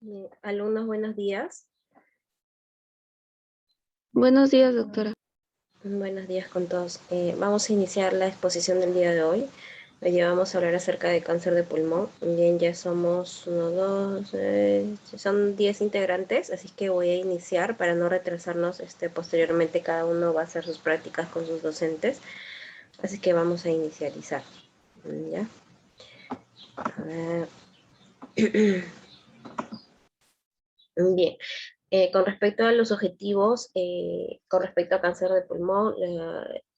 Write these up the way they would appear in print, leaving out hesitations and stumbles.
Bien, alumnos, buenos días. Buenos días, doctora. Buenos días con todos. Vamos a iniciar la exposición del día de hoy. Hoy vamos a hablar acerca de cáncer de pulmón. Bien, ya somos son 10 integrantes, así que voy a iniciar para no retrasarnos. Posteriormente cada uno va a hacer sus prácticas con sus docentes, así que vamos a inicializar. ¿Ya? A ver. Bien. Con respecto a los objetivos, con respecto a cáncer de pulmón,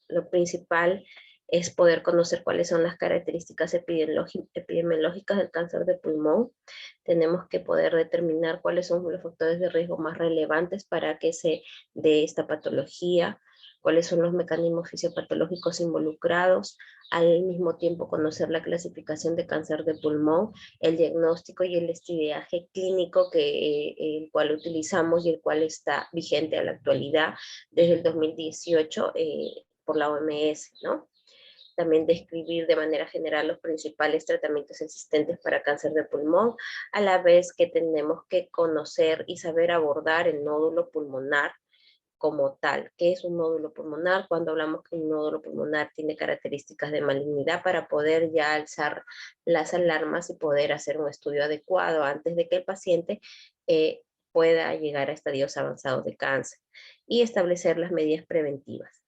lo principal es poder conocer cuáles son las características epidemiológicas del cáncer de pulmón. Tenemos que poder determinar cuáles son los factores de riesgo más relevantes para que se dé esta patología, cuáles son los mecanismos fisiopatológicos involucrados, al mismo tiempo conocer la clasificación de cáncer de pulmón, el diagnóstico y el estiaje clínico el cual utilizamos y el cual está vigente a la actualidad desde el 2018 por la OMS, ¿no? También describir de manera general los principales tratamientos existentes para cáncer de pulmón, a la vez que tenemos que conocer y saber abordar el nódulo pulmonar como tal. ¿Qué es un nódulo pulmonar? Cuando hablamos que un nódulo pulmonar tiene características de malignidad, para poder ya alzar las alarmas y poder hacer un estudio adecuado antes de que el paciente pueda llegar a estadios avanzados de cáncer y establecer las medidas preventivas.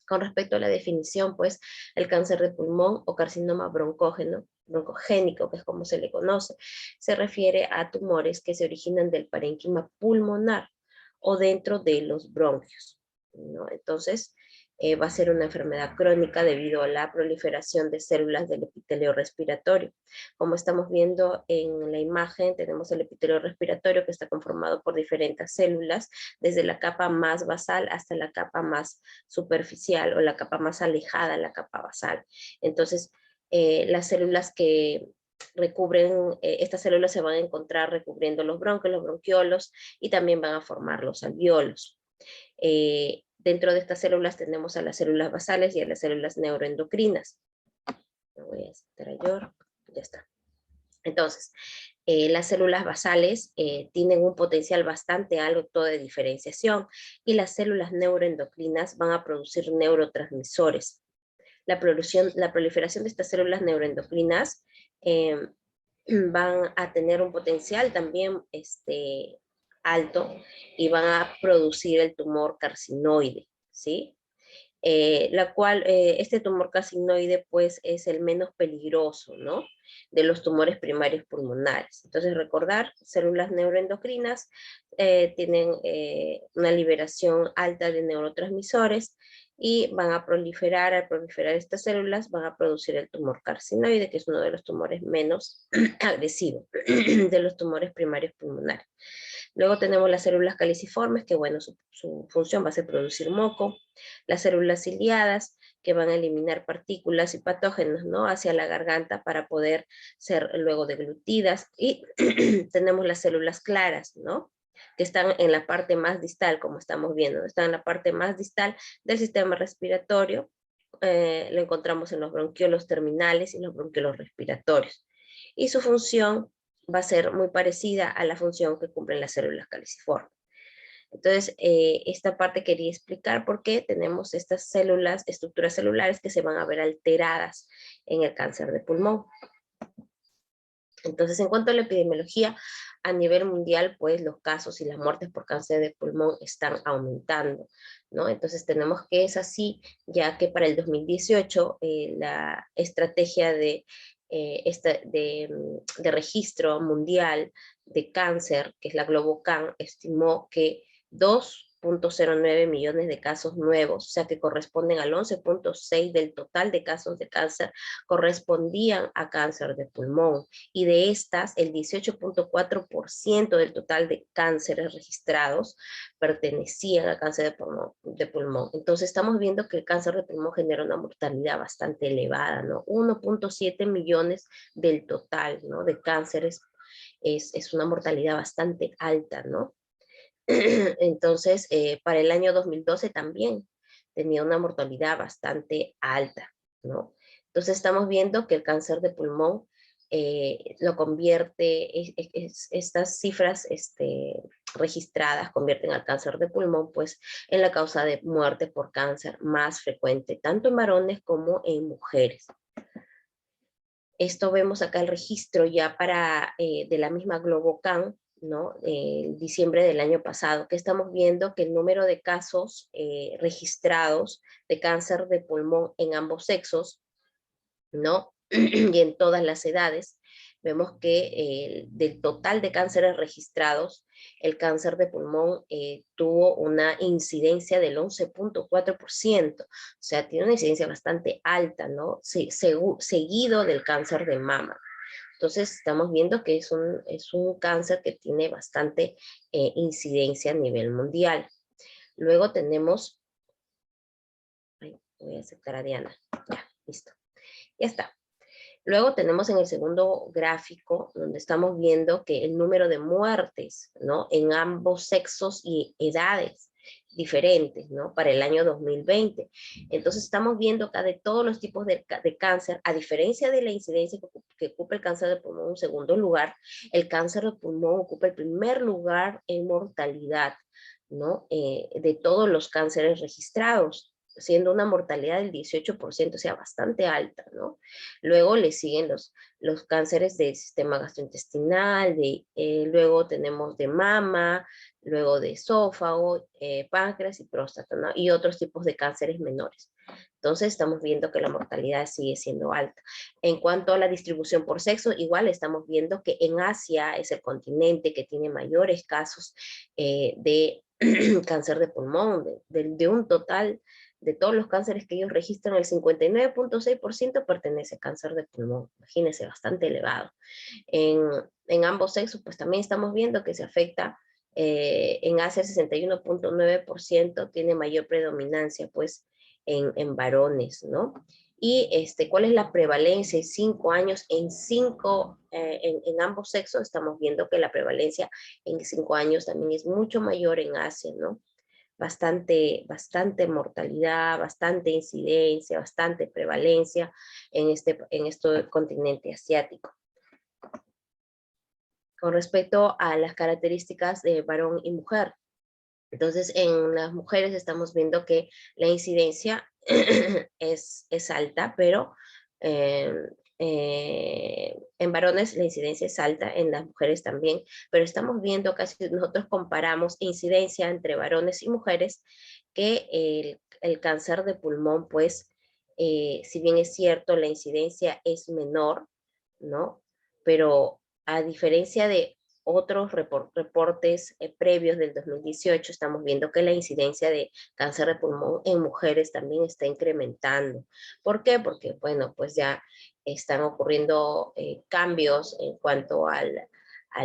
Con respecto a la definición, pues, el cáncer de pulmón o carcinoma broncogénico, que es como se le conoce, se refiere a tumores que se originan del parénquima pulmonar o dentro de los bronquios, ¿no? Entonces, va a ser una enfermedad crónica debido a la proliferación de células del epitelio respiratorio. Como estamos viendo en la imagen, tenemos el epitelio respiratorio que está conformado por diferentes células, desde la capa más basal hasta la capa más superficial o la capa más alejada, la capa basal. Entonces, las células que recubren, estas células se van a encontrar recubriendo los bronquios, los bronquiolos, y también van a formar los alvéolos. Dentro de estas células tenemos a las células basales y a las células neuroendocrinas. Lo voy a citar a ya está. Entonces, las células basales tienen un potencial bastante alto de diferenciación y las células neuroendocrinas van a producir neurotransmisores. La proliferación de estas células neuroendocrinas van a tener un potencial también alto y van a producir el tumor carcinoide, ¿sí? Este tumor carcinoide pues es el menos peligroso, ¿no? De los tumores primarios pulmonares. Entonces recordar, células neuroendocrinas tienen una liberación alta de neurotransmisores y van a proliferar. Al proliferar estas células van a producir el tumor carcinoide, que es uno de los tumores menos agresivos de los tumores primarios pulmonares. Luego tenemos las células caliciformes, que bueno, su función va a ser producir moco. Las células ciliadas, que van a eliminar partículas y patógenos, ¿no?, hacia la garganta para poder ser luego deglutidas. Y tenemos las células claras, ¿no?, que están en la parte más distal, como estamos viendo, están en la parte más distal del sistema respiratorio. Lo encontramos en los bronquiolos terminales y los bronquiolos respiratorios. Y su función va a ser muy parecida a la función que cumplen las células caliciformes. Entonces, esta parte quería explicar por qué tenemos estas células, estructuras celulares que se van a ver alteradas en el cáncer de pulmón. Entonces, en cuanto a la epidemiología, a nivel mundial, pues los casos y las muertes por cáncer de pulmón están aumentando, ¿no? Entonces, tenemos que es así, ya que para el 2018 la estrategia de registro mundial de cáncer, que es la GloboCan, estimó que 2.09 millones de casos nuevos, o sea que corresponden al 11.6 del total de casos de cáncer, correspondían a cáncer de pulmón, y de estas el 18.4% del total de cánceres registrados pertenecían a cáncer de pulmón. Entonces estamos viendo que el cáncer de pulmón genera una mortalidad bastante elevada, ¿no? 1.7 millones del total, ¿no?, de cánceres. Es una mortalidad bastante alta, ¿no? Entonces, para el año 2012 también tenía una mortalidad bastante alta, ¿no? Entonces estamos viendo que el cáncer de pulmón lo convierte, estas cifras registradas convierten al cáncer de pulmón pues en la causa de muerte por cáncer más frecuente, tanto en varones como en mujeres. Esto vemos acá el registro ya para de la misma GloboCan, ¿no? Diciembre del año pasado, que estamos viendo que el número de casos registrados de cáncer de pulmón en ambos sexos, ¿no? Y en todas las edades, vemos que del total de cánceres registrados, el cáncer de pulmón tuvo una incidencia del 11.4%, o sea, tiene una incidencia bastante alta, ¿no? Seguido del cáncer de mama. Entonces, estamos viendo que es un cáncer que tiene bastante incidencia a nivel mundial. Luego tenemos, voy a aceptar a Diana, ya, listo, ya está. Luego tenemos en el segundo gráfico, donde estamos viendo que el número de muertes, ¿no? En ambos sexos y edades diferentes, ¿no? Para el año 2020. Entonces estamos viendo acá de todos los tipos de cáncer, a diferencia de la incidencia que ocupa el cáncer de pulmón en segundo lugar, el cáncer de pulmón ocupa el primer lugar en mortalidad, ¿no? De todos los cánceres registrados, siendo una mortalidad del 18%, o sea, bastante alta, ¿no? Luego le siguen los cánceres del sistema gastrointestinal, luego tenemos de mama, luego de esófago, páncreas y próstata, ¿no? Y otros tipos de cánceres menores. Entonces estamos viendo que la mortalidad sigue siendo alta. En cuanto a la distribución por sexo, igual estamos viendo que en Asia es el continente que tiene mayores casos de cáncer de pulmón, de un total de todos los cánceres que ellos registran, el 59.6% pertenece a cáncer de pulmón. Imagínense, bastante elevado. En ambos sexos, pues también estamos viendo que se afecta, en Asia el 61.9% tiene mayor predominancia, pues, en varones, ¿no? Y ¿cuál es la prevalencia? En 5 años, en ambos sexos estamos viendo que la prevalencia en 5 años también es mucho mayor en Asia, ¿no? Bastante mortalidad, bastante incidencia, bastante prevalencia en este continente asiático. Con respecto a las características de varón y mujer, entonces en las mujeres estamos viendo que la incidencia es alta, pero en varones la incidencia es alta, en las mujeres también, pero estamos viendo que si nosotros comparamos incidencia entre varones y mujeres, que el cáncer de pulmón, pues, si bien es cierto, la incidencia es menor, ¿no? Pero a diferencia de otros reportes previos del 2018, estamos viendo que la incidencia de cáncer de pulmón en mujeres también está incrementando. ¿Por qué? Porque, bueno, pues ya están ocurriendo cambios en cuanto al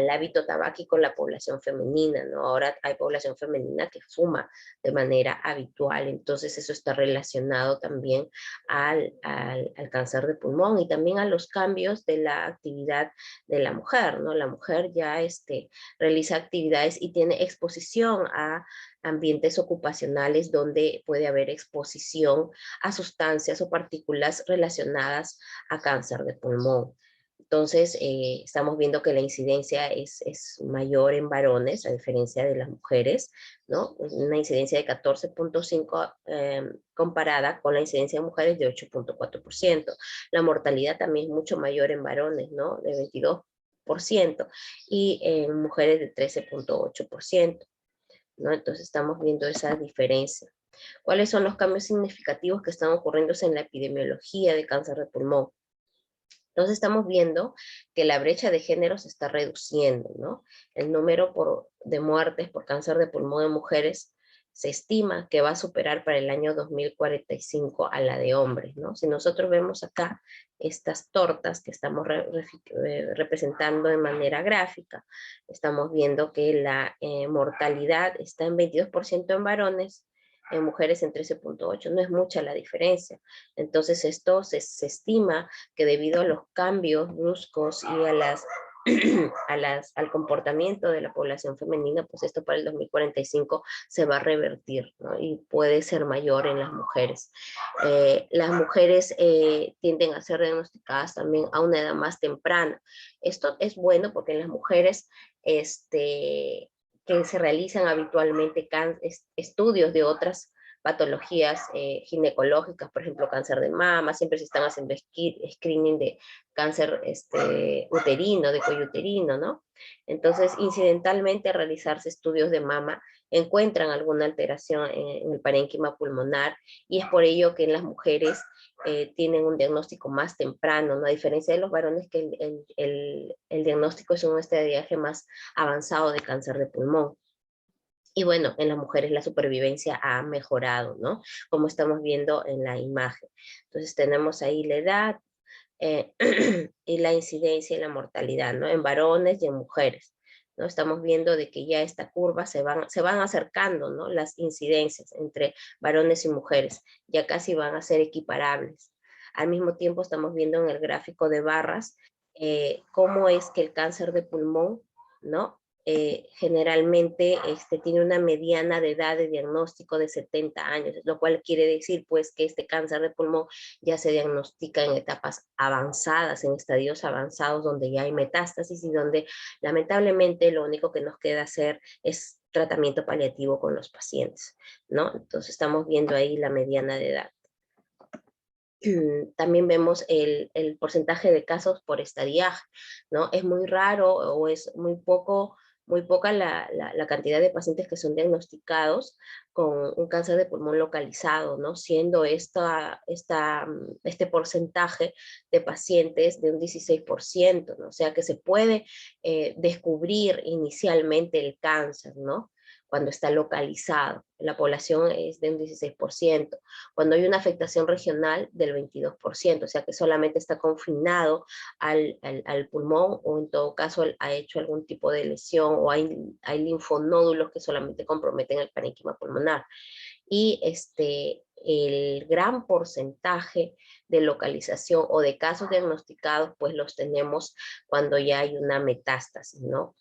hábito tabáquico en la población femenina, ¿no? Ahora hay población femenina que fuma de manera habitual, entonces eso está relacionado también al cáncer de pulmón y también a los cambios de la actividad de la mujer, ¿no? La mujer ya realiza actividades y tiene exposición a ambientes ocupacionales donde puede haber exposición a sustancias o partículas relacionadas a cáncer de pulmón. Entonces, estamos viendo que la incidencia es mayor en varones, a diferencia de las mujeres, ¿no? Una incidencia de 14.5 comparada con la incidencia de mujeres de 8.4%. La mortalidad también es mucho mayor en varones, ¿no? De 22%, y en mujeres de 13.8%, ¿no? Entonces, estamos viendo esa diferencia. ¿Cuáles son los cambios significativos que están ocurriendo en la epidemiología de cáncer de pulmón? Entonces estamos viendo que la brecha de género se está reduciendo, ¿no? El número de muertes por cáncer de pulmón de mujeres se estima que va a superar para el año 2045 a la de hombres, ¿no? Si nosotros vemos acá estas tortas que estamos representando de manera gráfica, estamos viendo que la mortalidad está en 22% en varones, en mujeres en 13.8, no es mucha la diferencia. Entonces esto se estima que debido a los cambios bruscos y a las al comportamiento de la población femenina, pues esto para el 2045 se va a revertir, ¿no? Y puede ser mayor en las mujeres. Las mujeres tienden a ser diagnosticadas también a una edad más temprana. Esto es bueno porque en las mujeres que se realizan habitualmente estudios de otras patologías ginecológicas, por ejemplo, cáncer de mama, siempre se están haciendo screening de cáncer uterino, de cuello uterino, ¿no? Entonces, incidentalmente, al realizarse estudios de mama, encuentran alguna alteración en el parénquima pulmonar y es por ello que en las mujeres tienen un diagnóstico más temprano, ¿no? A diferencia de los varones que el diagnóstico es un estadiaje más avanzado de cáncer de pulmón. Y bueno, en las mujeres la supervivencia ha mejorado, ¿no? Como estamos viendo en la imagen. Entonces tenemos ahí la edad eh, y la incidencia y la mortalidad, ¿no? En varones y en mujeres, ¿no? Estamos viendo de que ya esta curva se van acercando, ¿no? Las incidencias entre varones y mujeres ya casi van a ser equiparables. Al mismo tiempo estamos viendo en el gráfico de barras cómo es que el cáncer de pulmón, ¿no? Generalmente tiene una mediana de edad de diagnóstico de 70 años, lo cual quiere decir pues que este cáncer de pulmón ya se diagnostica en etapas avanzadas, en estadios avanzados donde ya hay metástasis y donde lamentablemente lo único que nos queda hacer es tratamiento paliativo con los pacientes, ¿no? Entonces estamos viendo ahí la mediana de edad. También vemos el porcentaje de casos por estadiaje, ¿no? Es muy raro o es muy poca la cantidad de pacientes que son diagnosticados con un cáncer de pulmón localizado, ¿no? Siendo este porcentaje de pacientes de un 16%, ¿no? O sea que se puede descubrir inicialmente el cáncer, ¿no? Cuando está localizado. La población es de un 16%. Cuando hay una afectación regional del 22%, o sea que solamente está confinado al pulmón o en todo caso ha hecho algún tipo de lesión o hay linfonódulos que solamente comprometen el parénquima pulmonar. Y el gran porcentaje de localización o de casos diagnosticados, pues los tenemos cuando ya hay una metástasis, ¿no?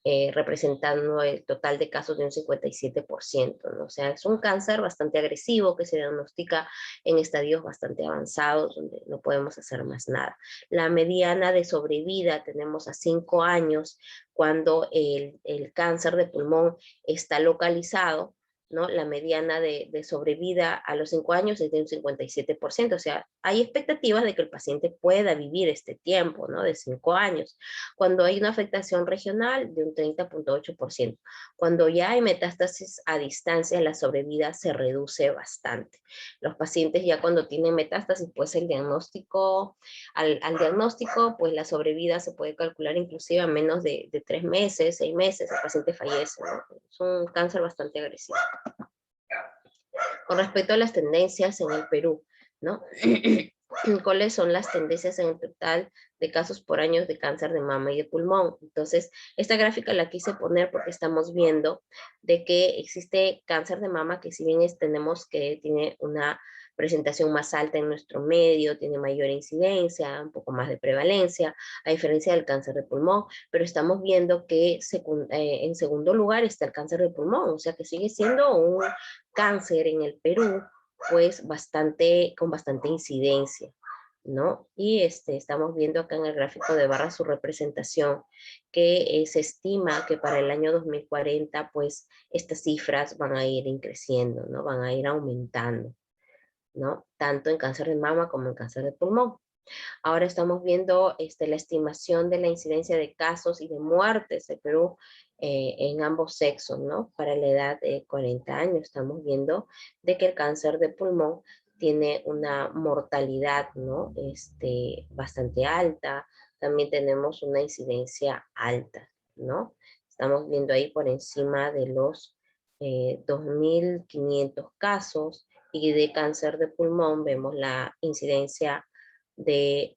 Representando el total de casos de un 57%, ¿no? O sea, es un cáncer bastante agresivo que se diagnostica en estadios bastante avanzados donde no podemos hacer más nada. La mediana de sobrevida tenemos a 5 años cuando el cáncer de pulmón está localizado, ¿no? La mediana de sobrevida a los 5 años es de un 57%, o sea, hay expectativas de que el paciente pueda vivir este tiempo, ¿no? De 5 años. Cuando hay una afectación regional, de un 30,8%. Cuando ya hay metástasis a distancia, la sobrevida se reduce bastante. Los pacientes ya cuando tienen metástasis, pues el diagnóstico, al diagnóstico, pues la sobrevida se puede calcular inclusive a menos de 3 meses, 6 meses, el paciente fallece, ¿no? Es un cáncer bastante agresivo. Con respecto a las tendencias en el Perú, ¿no? ¿Cuáles son las tendencias en el total de casos por año de cáncer de mama y de pulmón? Entonces, esta gráfica la quise poner porque estamos viendo de que existe cáncer de mama que si bien tenemos que tiene una presentación más alta en nuestro medio, tiene mayor incidencia, un poco más de prevalencia, a diferencia del cáncer de pulmón, pero estamos viendo que en segundo lugar está el cáncer de pulmón, o sea que sigue siendo un cáncer en el Perú, pues con bastante incidencia, ¿no? Y estamos viendo acá en el gráfico de barra su representación, que se estima que para el año 2040, pues estas cifras van a ir creciendo, ¿no? Van a ir aumentando, ¿no? Tanto en cáncer de mama como en cáncer de pulmón. Ahora estamos viendo la estimación de la incidencia de casos y de muertes en Perú en ambos sexos, ¿no? Para la edad de 40 años estamos viendo de que el cáncer de pulmón tiene una mortalidad, ¿no? Bastante alta. También tenemos una incidencia alta, ¿no? Estamos viendo ahí por encima de los 2.500 casos y de cáncer de pulmón vemos la incidencia de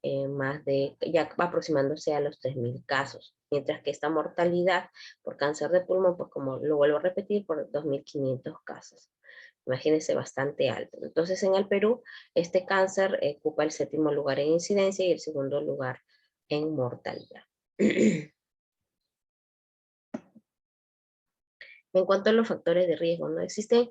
ya va aproximándose a los 3.000 casos, mientras que esta mortalidad por cáncer de pulmón, pues como lo vuelvo a repetir, por 2.500 casos. Imagínense, bastante alto. Entonces, en el Perú, este cáncer ocupa el 7º lugar en incidencia y el 2º lugar en mortalidad. En cuanto a los factores de riesgo, ¿no? Existen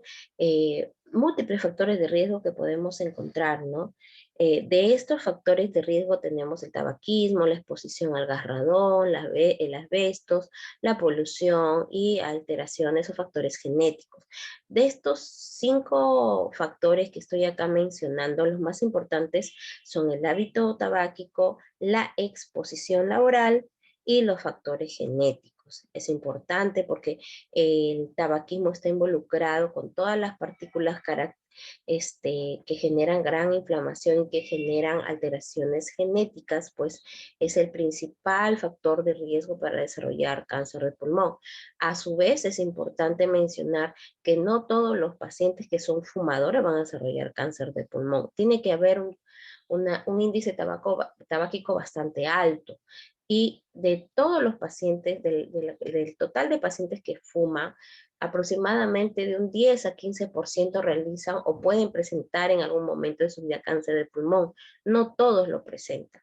múltiples factores de riesgo que podemos encontrar, ¿no? De estos factores de riesgo tenemos el tabaquismo, la exposición al gas radón, el asbestos, la polución y alteraciones o factores genéticos. De estos 5 factores que estoy acá mencionando, los más importantes son el hábito tabáquico, la exposición laboral y los factores genéticos. Es importante porque el tabaquismo está involucrado con todas las partículas que generan gran inflamación y que generan alteraciones genéticas, pues es el principal factor de riesgo para desarrollar cáncer de pulmón. A su vez, es importante mencionar que no todos los pacientes que son fumadores van a desarrollar cáncer de pulmón. Tiene que haber un índice tabáquico bastante alto. Y de todos los pacientes, del total de pacientes que fuman, aproximadamente de un 10 a 15% realizan o pueden presentar en algún momento de su vida cáncer de pulmón. No todos lo presentan.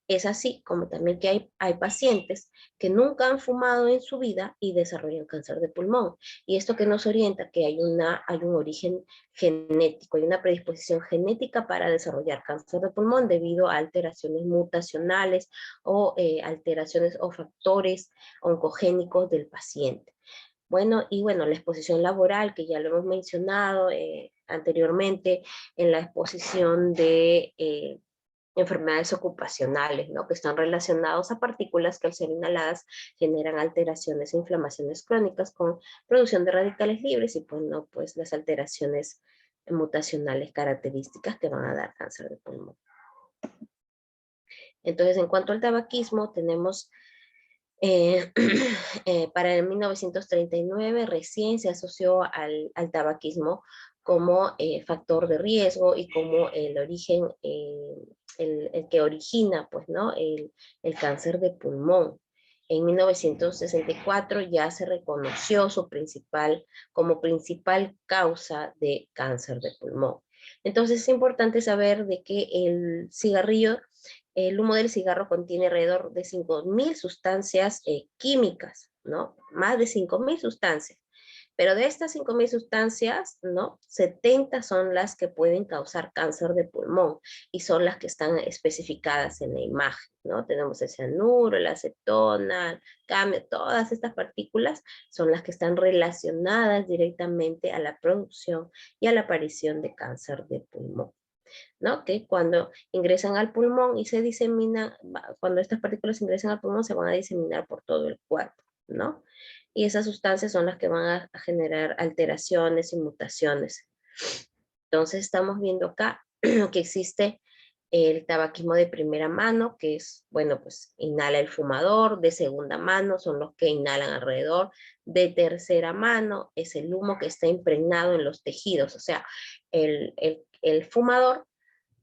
Es así como también que hay pacientes que nunca han fumado en su vida y desarrollan cáncer de pulmón. Y esto que nos orienta que hay un origen genético, hay una predisposición genética para desarrollar cáncer de pulmón debido a alteraciones mutacionales o alteraciones o factores oncogénicos del paciente. Bueno, y bueno, la exposición laboral, que ya lo hemos mencionado anteriormente, en la exposición de enfermedades ocupacionales, ¿no? Que están relacionados a partículas que al ser inhaladas generan alteraciones e inflamaciones crónicas con producción de radicales libres y pues, no, pues las alteraciones mutacionales características que van a dar cáncer de pulmón. Entonces, en cuanto al tabaquismo, tenemos para el 1939 recién se asoció al tabaquismo como factor de riesgo y como el origen, el que origina, pues, ¿no? El cáncer de pulmón. En 1964 ya se reconoció como principal causa de cáncer de pulmón. Entonces es importante saber de que el humo del cigarro contiene alrededor de 5.000 sustancias químicas, ¿no? Más de 5.000 sustancias. Pero de estas 5.000 sustancias, ¿no? 70 son las que pueden causar cáncer de pulmón y son las que están especificadas en la imagen, ¿no? Tenemos el cianuro, la acetona, el cadmio, todas estas partículas son las que están relacionadas directamente a la producción y a la aparición de cáncer de pulmón. ¿No? Que cuando ingresan al pulmón y se diseminan, cuando estas partículas ingresan al pulmón se van a diseminar por todo el cuerpo, ¿no? Y esas sustancias son las que van a generar alteraciones y mutaciones. Entonces estamos viendo acá que existe el tabaquismo de primera mano, que es, bueno, pues inhala el fumador; de segunda mano son los que inhalan alrededor; de tercera mano es el humo que está impregnado en los tejidos, o sea, el fumador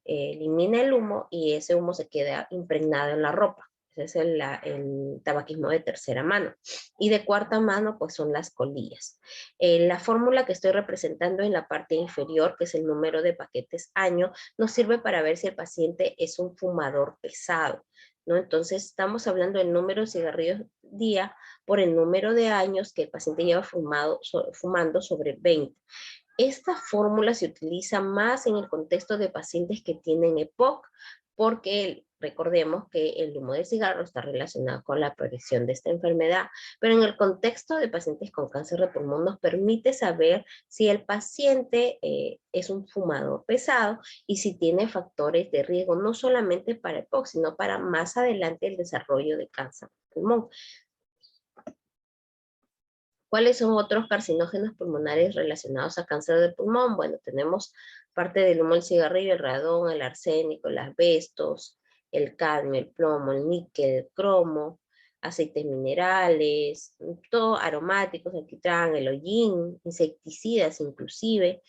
elimina el humo y ese humo se queda impregnado en la ropa. Ese es el tabaquismo de tercera mano. Y de cuarta mano, pues son las colillas. La fórmula que estoy representando en la parte inferior, que es el número de paquetes año, nos sirve para ver si el paciente es un fumador pesado, ¿no? Entonces, estamos hablando del número de cigarrillos día por el número de años que el paciente lleva fumando sobre 20. Esta fórmula se utiliza más en el contexto de pacientes que tienen EPOC, porque recordemos que el humo del cigarro está relacionado con la aparición de esta enfermedad, pero en el contexto de pacientes con cáncer de pulmón nos permite saber si el paciente es un fumador pesado y si tiene factores de riesgo, no solamente para EPOC, sino para más adelante el desarrollo de cáncer de pulmón. ¿Cuáles son otros carcinógenos pulmonares relacionados a cáncer de pulmón? Bueno, tenemos parte del humo del cigarrillo, el radón, el arsénico, el asbestos, el cadmio, el plomo, el níquel, el cromo, aceites minerales, todo aromáticos, alquitrán, el hollín, insecticidas inclusive.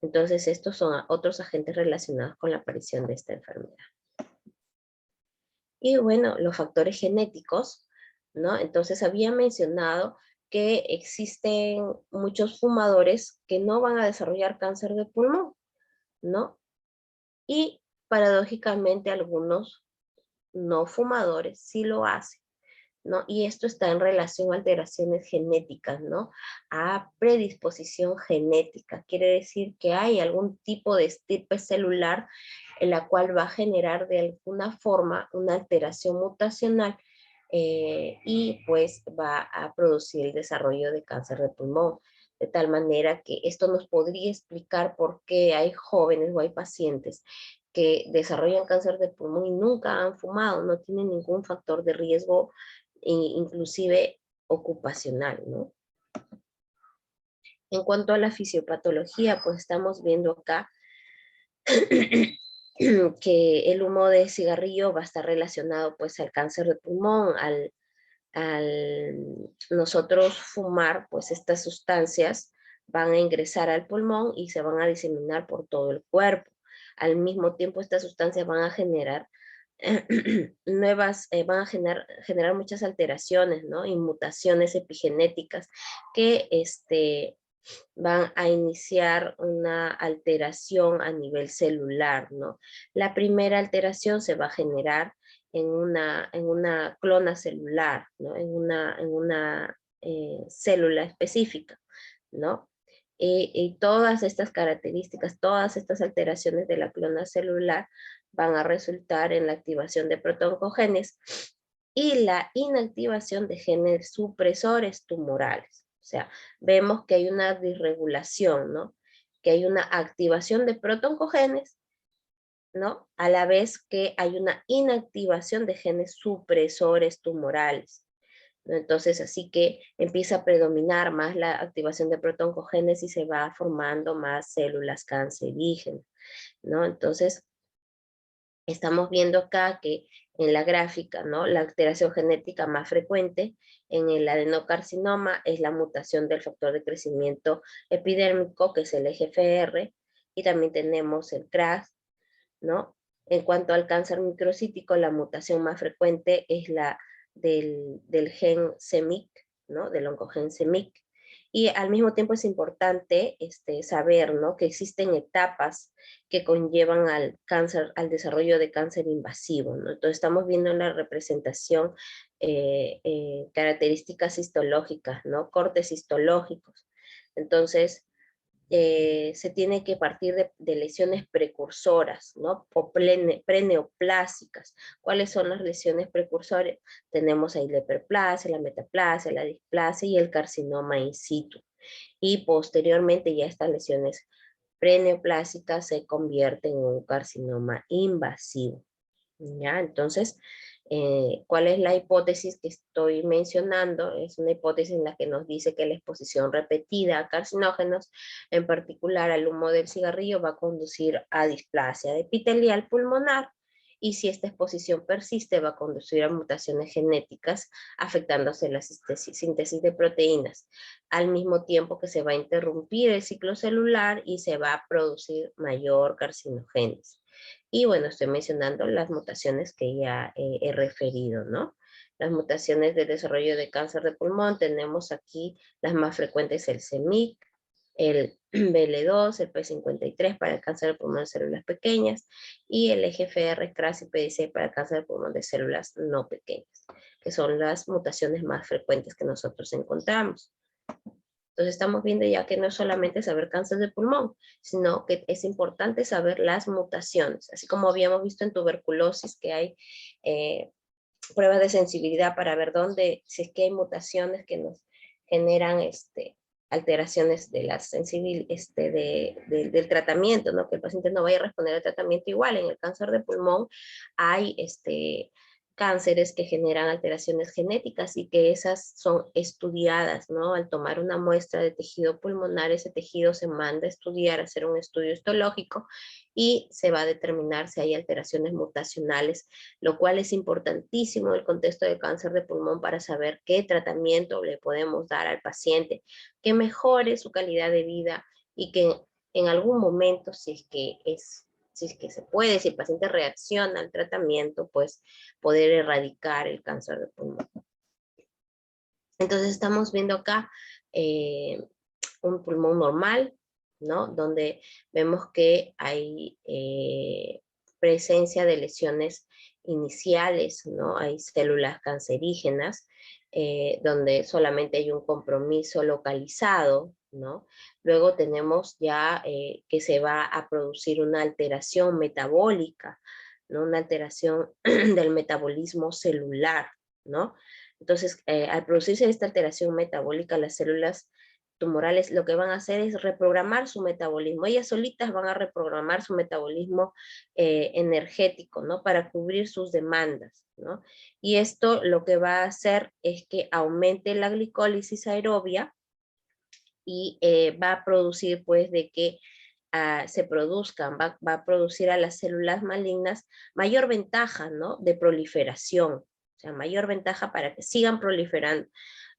Entonces, estos son otros agentes relacionados con la aparición de esta enfermedad. Y bueno, los factores genéticos, ¿no? Entonces, había mencionado que existen muchos fumadores que no van a desarrollar cáncer de pulmón, ¿no? Y paradójicamente algunos no fumadores sí lo hacen. ¿no? Y esto está en relación a alteraciones genéticas, ¿no? A predisposición genética. Quiere decir que hay algún tipo de estirpe celular en la cual va a generar de alguna forma una alteración mutacional y pues va a producir el desarrollo de cáncer de pulmón. De tal manera que esto nos podría explicar por qué hay jóvenes o hay pacientes que desarrollan cáncer de pulmón y nunca han fumado, no tienen ningún factor de riesgo, inclusive ocupacional, ¿no? En cuanto a la fisiopatología, pues estamos viendo acá que el humo de cigarrillo va a estar relacionado pues al cáncer de pulmón, al nosotros fumar, pues estas sustancias van a ingresar al pulmón y se van a diseminar por todo el cuerpo. Al mismo tiempo, estas sustancias van a generar van a generar muchas alteraciones, ¿no? Y mutaciones epigenéticas que van a iniciar una alteración a nivel celular, ¿no? La primera alteración se va a generar en una clona celular, ¿no? En una célula específica, ¿no? Y todas estas características, todas estas alteraciones de la clona celular van a resultar en la activación de protoncogenes y la inactivación de genes supresores tumorales. O sea, vemos que hay una disregulación, ¿no? Que hay una activación de protoncogenes, ¿no? A la vez que hay una inactivación de genes supresores tumorales, ¿no? Entonces, así que empieza a predominar más la activación de protoncogenes y se va formando más células cancerígenas, ¿no? Entonces, estamos viendo acá que en la gráfica, ¿no? La alteración genética más frecuente en el adenocarcinoma es la mutación del factor de crecimiento epidérmico, que es el EGFR, y también tenemos el CRAS, ¿no? En cuanto al cáncer microcítico, la mutación más frecuente es la del gen CEMIC, ¿no? Del oncogen CEMIC. Y al mismo tiempo es importante saber, ¿no? Que existen etapas que conllevan al cáncer, al desarrollo de cáncer invasivo, ¿no? Entonces estamos viendo en la representación características histológicas, ¿no? Cortes histológicos. Entonces, se tiene que partir de lesiones precursoras, ¿no? O preneoplásicas. ¿Cuáles son las lesiones precursoras? Tenemos ahí la hiperplasia, la metaplasia, la displasia y el carcinoma in situ. Y posteriormente ya estas lesiones preneoplásicas se convierten en un carcinoma invasivo. ¿Ya? Entonces, ¿cuál es la hipótesis que estoy mencionando? Es una hipótesis en la que nos dice que la exposición repetida a carcinógenos, en particular al humo del cigarrillo, va a conducir a displasia epitelial pulmonar, y si esta exposición persiste, va a conducir a mutaciones genéticas, afectándose la síntesis de proteínas, al mismo tiempo que se va a interrumpir el ciclo celular y se va a producir mayor carcinogénesis. Y bueno, estoy mencionando las mutaciones que ya he referido, ¿no? Las mutaciones de desarrollo de cáncer de pulmón, tenemos aquí las más frecuentes, el CEMIC, el BL2, el P53 para el cáncer de pulmón de células pequeñas, y el EGFR, CRAS y PDC para el cáncer de pulmón de células no pequeñas, que son las mutaciones más frecuentes que nosotros encontramos. Entonces estamos viendo ya que no es solamente saber cáncer de pulmón, sino que es importante saber las mutaciones, así como habíamos visto en tuberculosis que hay pruebas de sensibilidad para ver dónde, si es que hay mutaciones que nos generan alteraciones de la del tratamiento, ¿no? Que el paciente no vaya a responder al tratamiento igual. En el cáncer de pulmón hay cánceres que generan alteraciones genéticas y que esas son estudiadas, ¿no? Al tomar una muestra de tejido pulmonar, ese tejido se manda a estudiar, a hacer un estudio histológico y se va a determinar si hay alteraciones mutacionales, lo cual es importantísimo en el contexto del cáncer de pulmón para saber qué tratamiento le podemos dar al paciente, que mejore su calidad de vida y que en algún momento, si es que se puede, si el paciente reacciona al tratamiento, pues poder erradicar el cáncer de pulmón. Entonces estamos viendo acá un pulmón normal, ¿no? Donde vemos que hay presencia de lesiones iniciales, ¿no? Hay células cancerígenas, donde solamente hay un compromiso localizado, ¿no? Luego tenemos ya que se va a producir una alteración metabólica, ¿no? Una alteración del metabolismo celular, ¿no? Entonces, al producirse esta alteración metabólica, las células tumorales lo que van a hacer es reprogramar su metabolismo. Ellas solitas van a reprogramar su metabolismo energético, ¿no? Para cubrir sus demandas, ¿no? Y esto lo que va a hacer es que aumente la glicólisis aerobia y va a producir, pues, de que se produzcan, va a producir a las células malignas mayor ventaja, ¿no? De proliferación, o sea, mayor ventaja para que sigan proliferando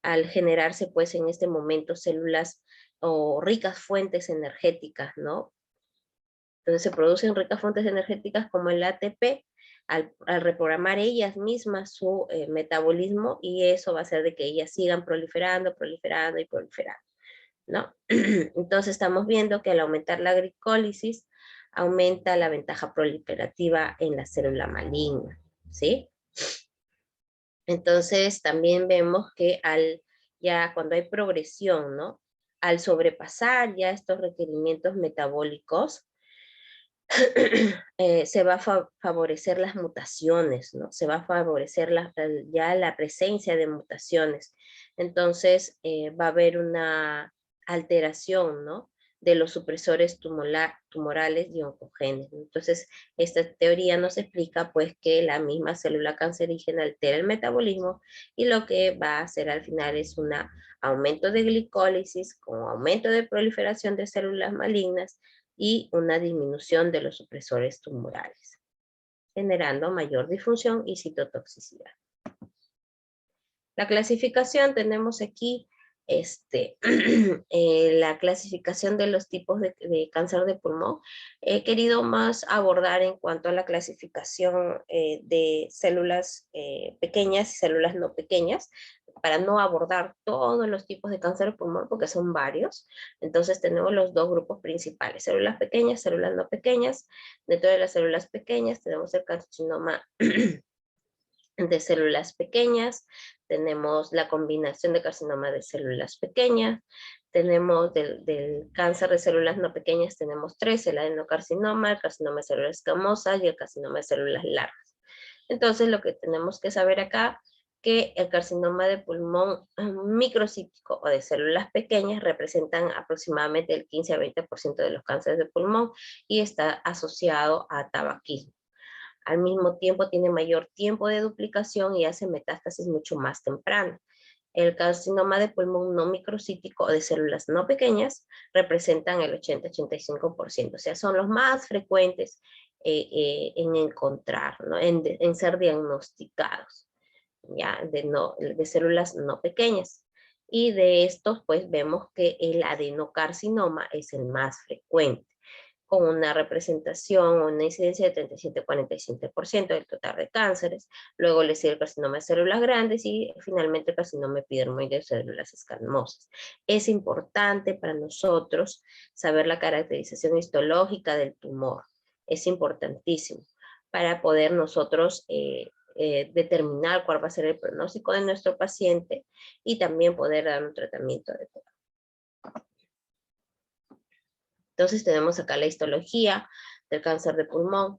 al generarse, pues, en este momento células o ricas fuentes energéticas, ¿no? Entonces se producen ricas fuentes energéticas como el ATP, al reprogramar ellas mismas su metabolismo, y eso va a hacer de que ellas sigan proliferando, proliferando y proliferando, ¿no? Entonces estamos viendo que al aumentar la glicólisis, aumenta la ventaja proliferativa en la célula maligna, ¿sí? Entonces también vemos que ya cuando hay progresión, ¿no? Al sobrepasar ya estos requerimientos metabólicos, se va a favorecer las mutaciones, ¿no? Se va a favorecer ya la presencia de mutaciones. Entonces, va a haber una alteración, ¿no? De los supresores tumorales y oncogenes. Entonces, esta teoría nos explica, pues, que la misma célula cancerígena altera el metabolismo y lo que va a hacer al final es un aumento de glicólisis con aumento de proliferación de células malignas y una disminución de los supresores tumorales, generando mayor disfunción y citotoxicidad. La clasificación, tenemos aquí la clasificación de los tipos de cáncer de pulmón. He querido más abordar en cuanto a la clasificación de células pequeñas y células no pequeñas, para no abordar todos los tipos de cáncer de pulmón, porque son varios. Entonces tenemos los dos grupos principales, células pequeñas, células no pequeñas. Dentro de las células pequeñas tenemos el carcinoma de células pequeñas, tenemos la combinación de carcinoma de células pequeñas, tenemos del cáncer de células no pequeñas, tenemos tres: el adenocarcinoma, el carcinoma de células escamosas y el carcinoma de células largas. Entonces, lo que tenemos que saber acá, que el carcinoma de pulmón microcítico o de células pequeñas representan aproximadamente el 15 a 20% de los cánceres de pulmón y está asociado a tabaquismo. Al mismo tiempo tiene mayor tiempo de duplicación y hace metástasis mucho más temprano. El carcinoma de pulmón no microcítico o de células no pequeñas representan el 80-85%, o sea, son los más frecuentes en encontrar, ¿no? en ser diagnosticados, ¿ya? De células no pequeñas. Y de estos, pues vemos que el adenocarcinoma es el más frecuente, con una representación o una incidencia de 37-47% del total de cánceres. Luego le sigue el carcinoma de células grandes y finalmente el carcinoma epidermoide de células escamosas. Es importante para nosotros saber la caracterización histológica del tumor. Es importantísimo para poder nosotros determinar cuál va a ser el pronóstico de nuestro paciente y también poder dar un tratamiento adecuado. Entonces tenemos acá la histología del cáncer de pulmón.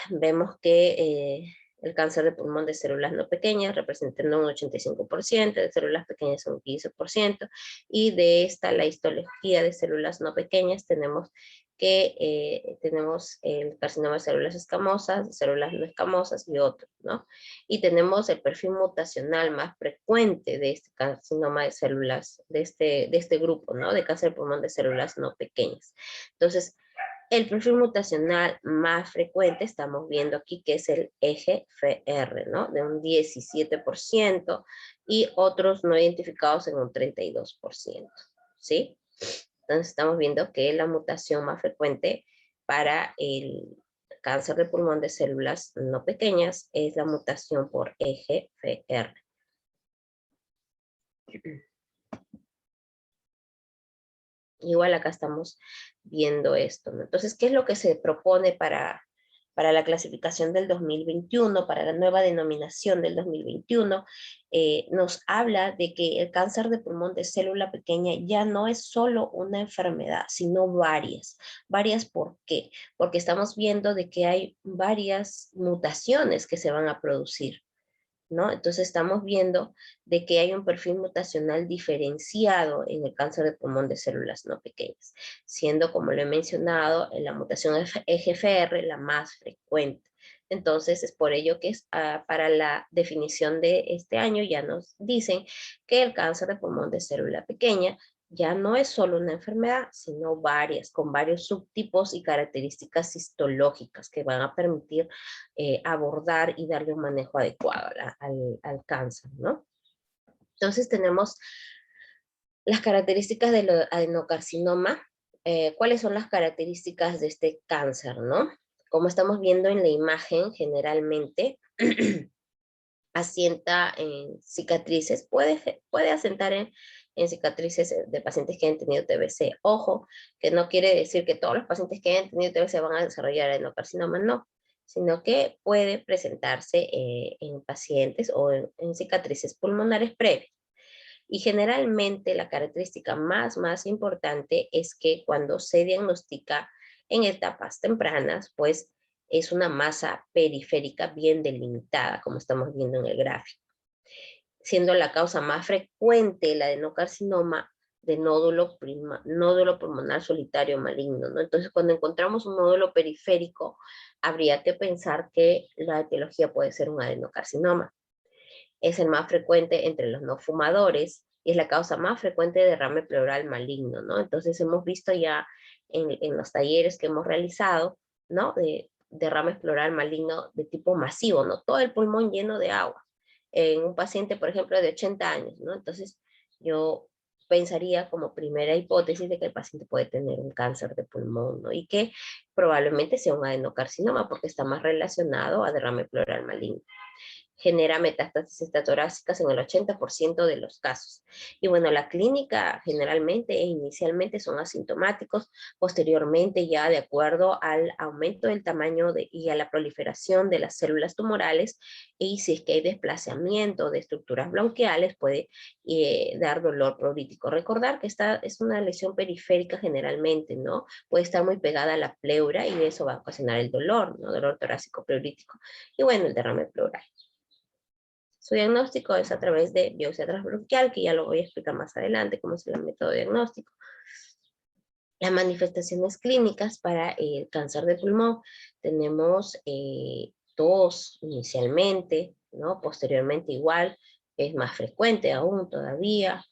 Vemos que el cáncer de pulmón de células no pequeñas representa un 85%, de células pequeñas un 15%, y de esta, la histología de células no pequeñas, tenemos que tenemos el carcinoma de células escamosas, células no escamosas y otros, ¿no? Y tenemos el perfil mutacional más frecuente de este carcinoma de células, de este grupo, ¿no? De cáncer de pulmón de células no pequeñas. Entonces, el perfil mutacional más frecuente estamos viendo aquí que es el EGFR, ¿no? De un 17% y otros no identificados en un 32%, ¿sí? Entonces estamos viendo que la mutación más frecuente para el cáncer de pulmón de células no pequeñas es la mutación por EGFR. Igual acá estamos viendo esto, ¿no? Entonces, ¿qué es lo que se propone para Para la clasificación del 2021, para la nueva denominación del 2021, nos habla de que el cáncer de pulmón de célula pequeña ya no es solo una enfermedad, sino varias. ¿Varias por qué? Porque estamos viendo de que hay varias mutaciones que se van a producir, ¿no? Entonces estamos viendo de que hay un perfil mutacional diferenciado en el cáncer de pulmón de células no pequeñas, siendo, como lo he mencionado, la mutación EGFR la más frecuente. Entonces es por ello que para la definición de este año ya nos dicen que el cáncer de pulmón de célula pequeña ya no es solo una enfermedad, sino varias, con varios subtipos y características histológicas que van a permitir abordar y darle un manejo adecuado al cáncer, ¿no? Entonces tenemos las características del adenocarcinoma. ¿Cuáles son las características de este cáncer, no? Como estamos viendo en la imagen, generalmente asienta en cicatrices, puede asentar en cicatrices de pacientes que han tenido TBC. Ojo, que no quiere decir que todos los pacientes que hayan tenido TBC van a desarrollar adenocarcinoma, no, sino que puede presentarse en pacientes o en cicatrices pulmonares previas. Y generalmente la característica más importante es que cuando se diagnostica en etapas tempranas, pues es una masa periférica bien delimitada, como estamos viendo en el gráfico, siendo la causa más frecuente el adenocarcinoma de nódulo pulmonar solitario maligno, ¿no? Entonces, cuando encontramos un nódulo periférico, habría que pensar que la etiología puede ser un adenocarcinoma. Es el más frecuente entre los no fumadores y es la causa más frecuente de derrame pleural maligno, ¿no? Entonces hemos visto ya en los talleres que hemos realizado, ¿no? De derrame pleural maligno de tipo masivo, ¿no? Todo el pulmón lleno de agua. En un paciente, por ejemplo, de 80 años, ¿no? Entonces yo pensaría como primera hipótesis de que el paciente puede tener un cáncer de pulmón, ¿no? Y que probablemente sea un adenocarcinoma porque está más relacionado a derrame pleural maligno. Genera metástasis extratorácicas en el 80% de los casos. Y bueno, la clínica generalmente e inicialmente son asintomáticos, posteriormente ya de acuerdo al aumento del tamaño y a la proliferación de las células tumorales, y si es que hay desplazamiento de estructuras bronquiales, puede dar dolor prurítico. Recordar que esta es una lesión periférica generalmente, ¿no? Puede estar muy pegada a la pleura y eso va a ocasionar el dolor, ¿no? Dolor torácico pleurítico. Y bueno, el derrame pleural. Su diagnóstico es a través de biopsia transbronquial, que ya lo voy a explicar más adelante cómo es el método diagnóstico. Las manifestaciones clínicas para el cáncer de pulmón, tenemos tos inicialmente, ¿no? Posteriormente igual, es más frecuente aún todavía.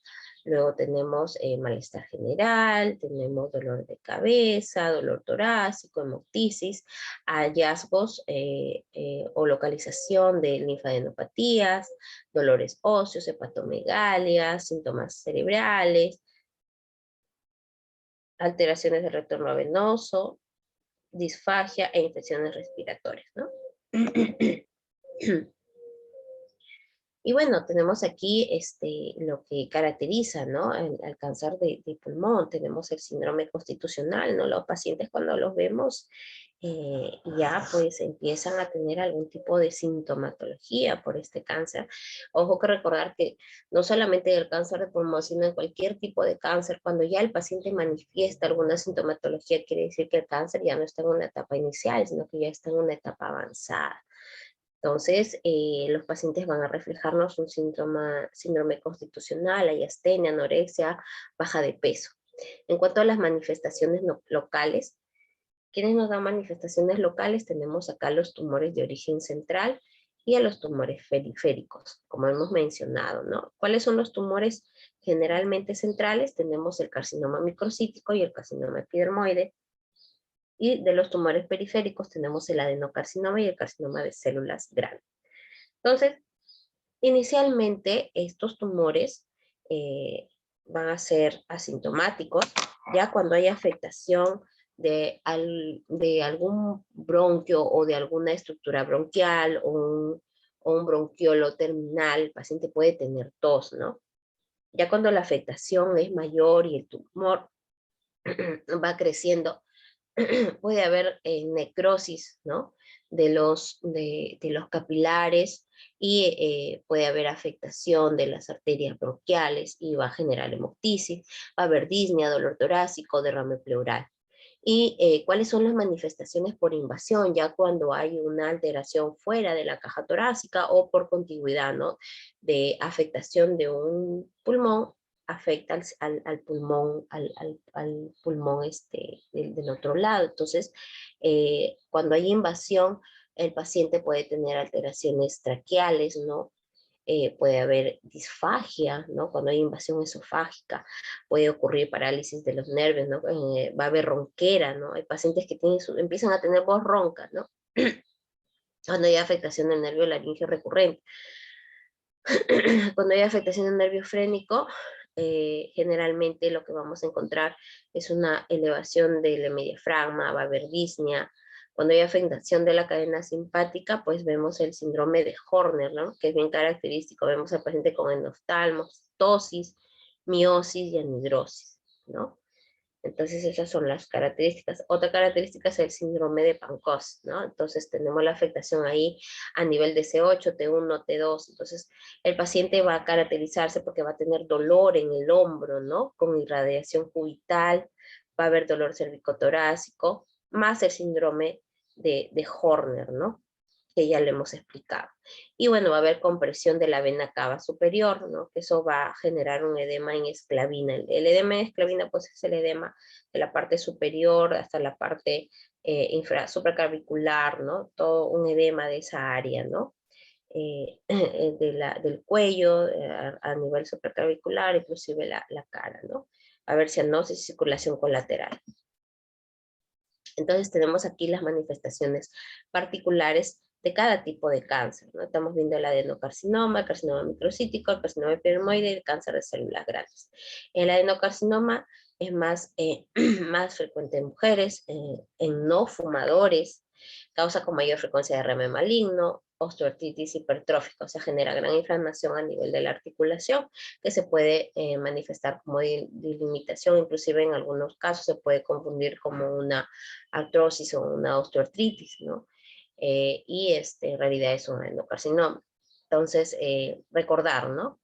Luego tenemos malestar general, tenemos dolor de cabeza, dolor torácico, hemoptisis, hallazgos o localización de linfadenopatías, dolores óseos, hepatomegalia, síntomas cerebrales, alteraciones del retorno venoso, disfagia e infecciones respiratorias, ¿no? Y bueno, tenemos aquí lo que caracteriza, ¿no? El cáncer de pulmón. Tenemos el síndrome constitucional, ¿no? Los pacientes cuando los vemos ya pues empiezan a tener algún tipo de sintomatología por este cáncer. Ojo que recordar que no solamente el cáncer de pulmón, sino en cualquier tipo de cáncer, cuando ya el paciente manifiesta alguna sintomatología, quiere decir que el cáncer ya no está en una etapa inicial, sino que ya está en una etapa avanzada. Entonces, los pacientes van a reflejarnos un síndrome constitucional, hay astenia, anorexia, baja de peso. En cuanto a las manifestaciones locales, ¿quiénes nos dan manifestaciones locales? Tenemos acá los tumores de origen central y a los tumores periféricos, como hemos mencionado, ¿no? ¿Cuáles son los tumores generalmente centrales? Tenemos el carcinoma microcítico y el carcinoma epidermoide. Y de los tumores periféricos tenemos el adenocarcinoma y el carcinoma de células grandes. Entonces, inicialmente estos tumores van a ser asintomáticos, ya cuando hay afectación de algún bronquio o de alguna estructura bronquial o un bronquiolo terminal, el paciente puede tener tos, ¿no? Ya cuando la afectación es mayor y el tumor va creciendo, puede haber necrosis, ¿no? De los capilares y puede haber afectación de las arterias bronquiales y va a generar hemoptisis, va a haber disnea, dolor torácico, derrame pleural. Y cuáles son las manifestaciones por invasión, ya cuando hay una alteración fuera de la caja torácica o por contigüidad, ¿no? De afectación de un pulmón, afecta al pulmón, al pulmón del otro lado. Entonces, cuando hay invasión, el paciente puede tener alteraciones traqueales, ¿no? Puede haber disfagia, ¿no? Cuando hay invasión esofágica, puede ocurrir parálisis de los nervios, ¿no? Va a haber ronquera, ¿no? Hay pacientes que empiezan a tener voz ronca, ¿no? Cuando hay afectación del nervio laringio recurrente. Cuando hay afectación del nervio frénico, generalmente lo que vamos a encontrar es una elevación del hemidiafragma, va a haber disnea. Cuando hay afectación de la cadena simpática, pues vemos el síndrome de Horner, ¿no? Que es bien característico. Vemos al paciente con endoftalmos, ptosis, miosis y anhidrosis, ¿no? Entonces esas son las características. Otra característica es el síndrome de Pankos, ¿no? Entonces tenemos la afectación ahí a nivel de C8, T1, T2. Entonces el paciente va a caracterizarse porque va a tener dolor en el hombro, ¿no? Con irradiación cubital, va a haber dolor cervicotorácico, más el síndrome de Horner, ¿no? Que ya le hemos explicado. Y bueno, va a haber compresión de la vena cava superior, ¿no? Que eso va a generar un edema en esclavina. El edema en esclavina, pues es el edema de la parte superior hasta la parte supraclavicular, ¿no? Todo un edema de esa área, ¿no? Del cuello a nivel supraclavicular, inclusive la cara, ¿no? Va a haber cianosis y circulación colateral. Entonces tenemos aquí las manifestaciones particulares de cada tipo de cáncer, ¿no? Estamos viendo el adenocarcinoma, el carcinoma microcítico, el carcinoma epidermoide y el cáncer de células grandes. El adenocarcinoma es más, más frecuente en mujeres, en no fumadores, causa con mayor frecuencia de derrame maligno, osteoartritis hipertrófica, o sea, genera gran inflamación a nivel de la articulación que se puede manifestar como delimitación, inclusive en algunos casos se puede confundir como una artrosis o una osteoartritis, ¿no? En realidad es un endocarcinoma. Entonces, recordar, ¿no?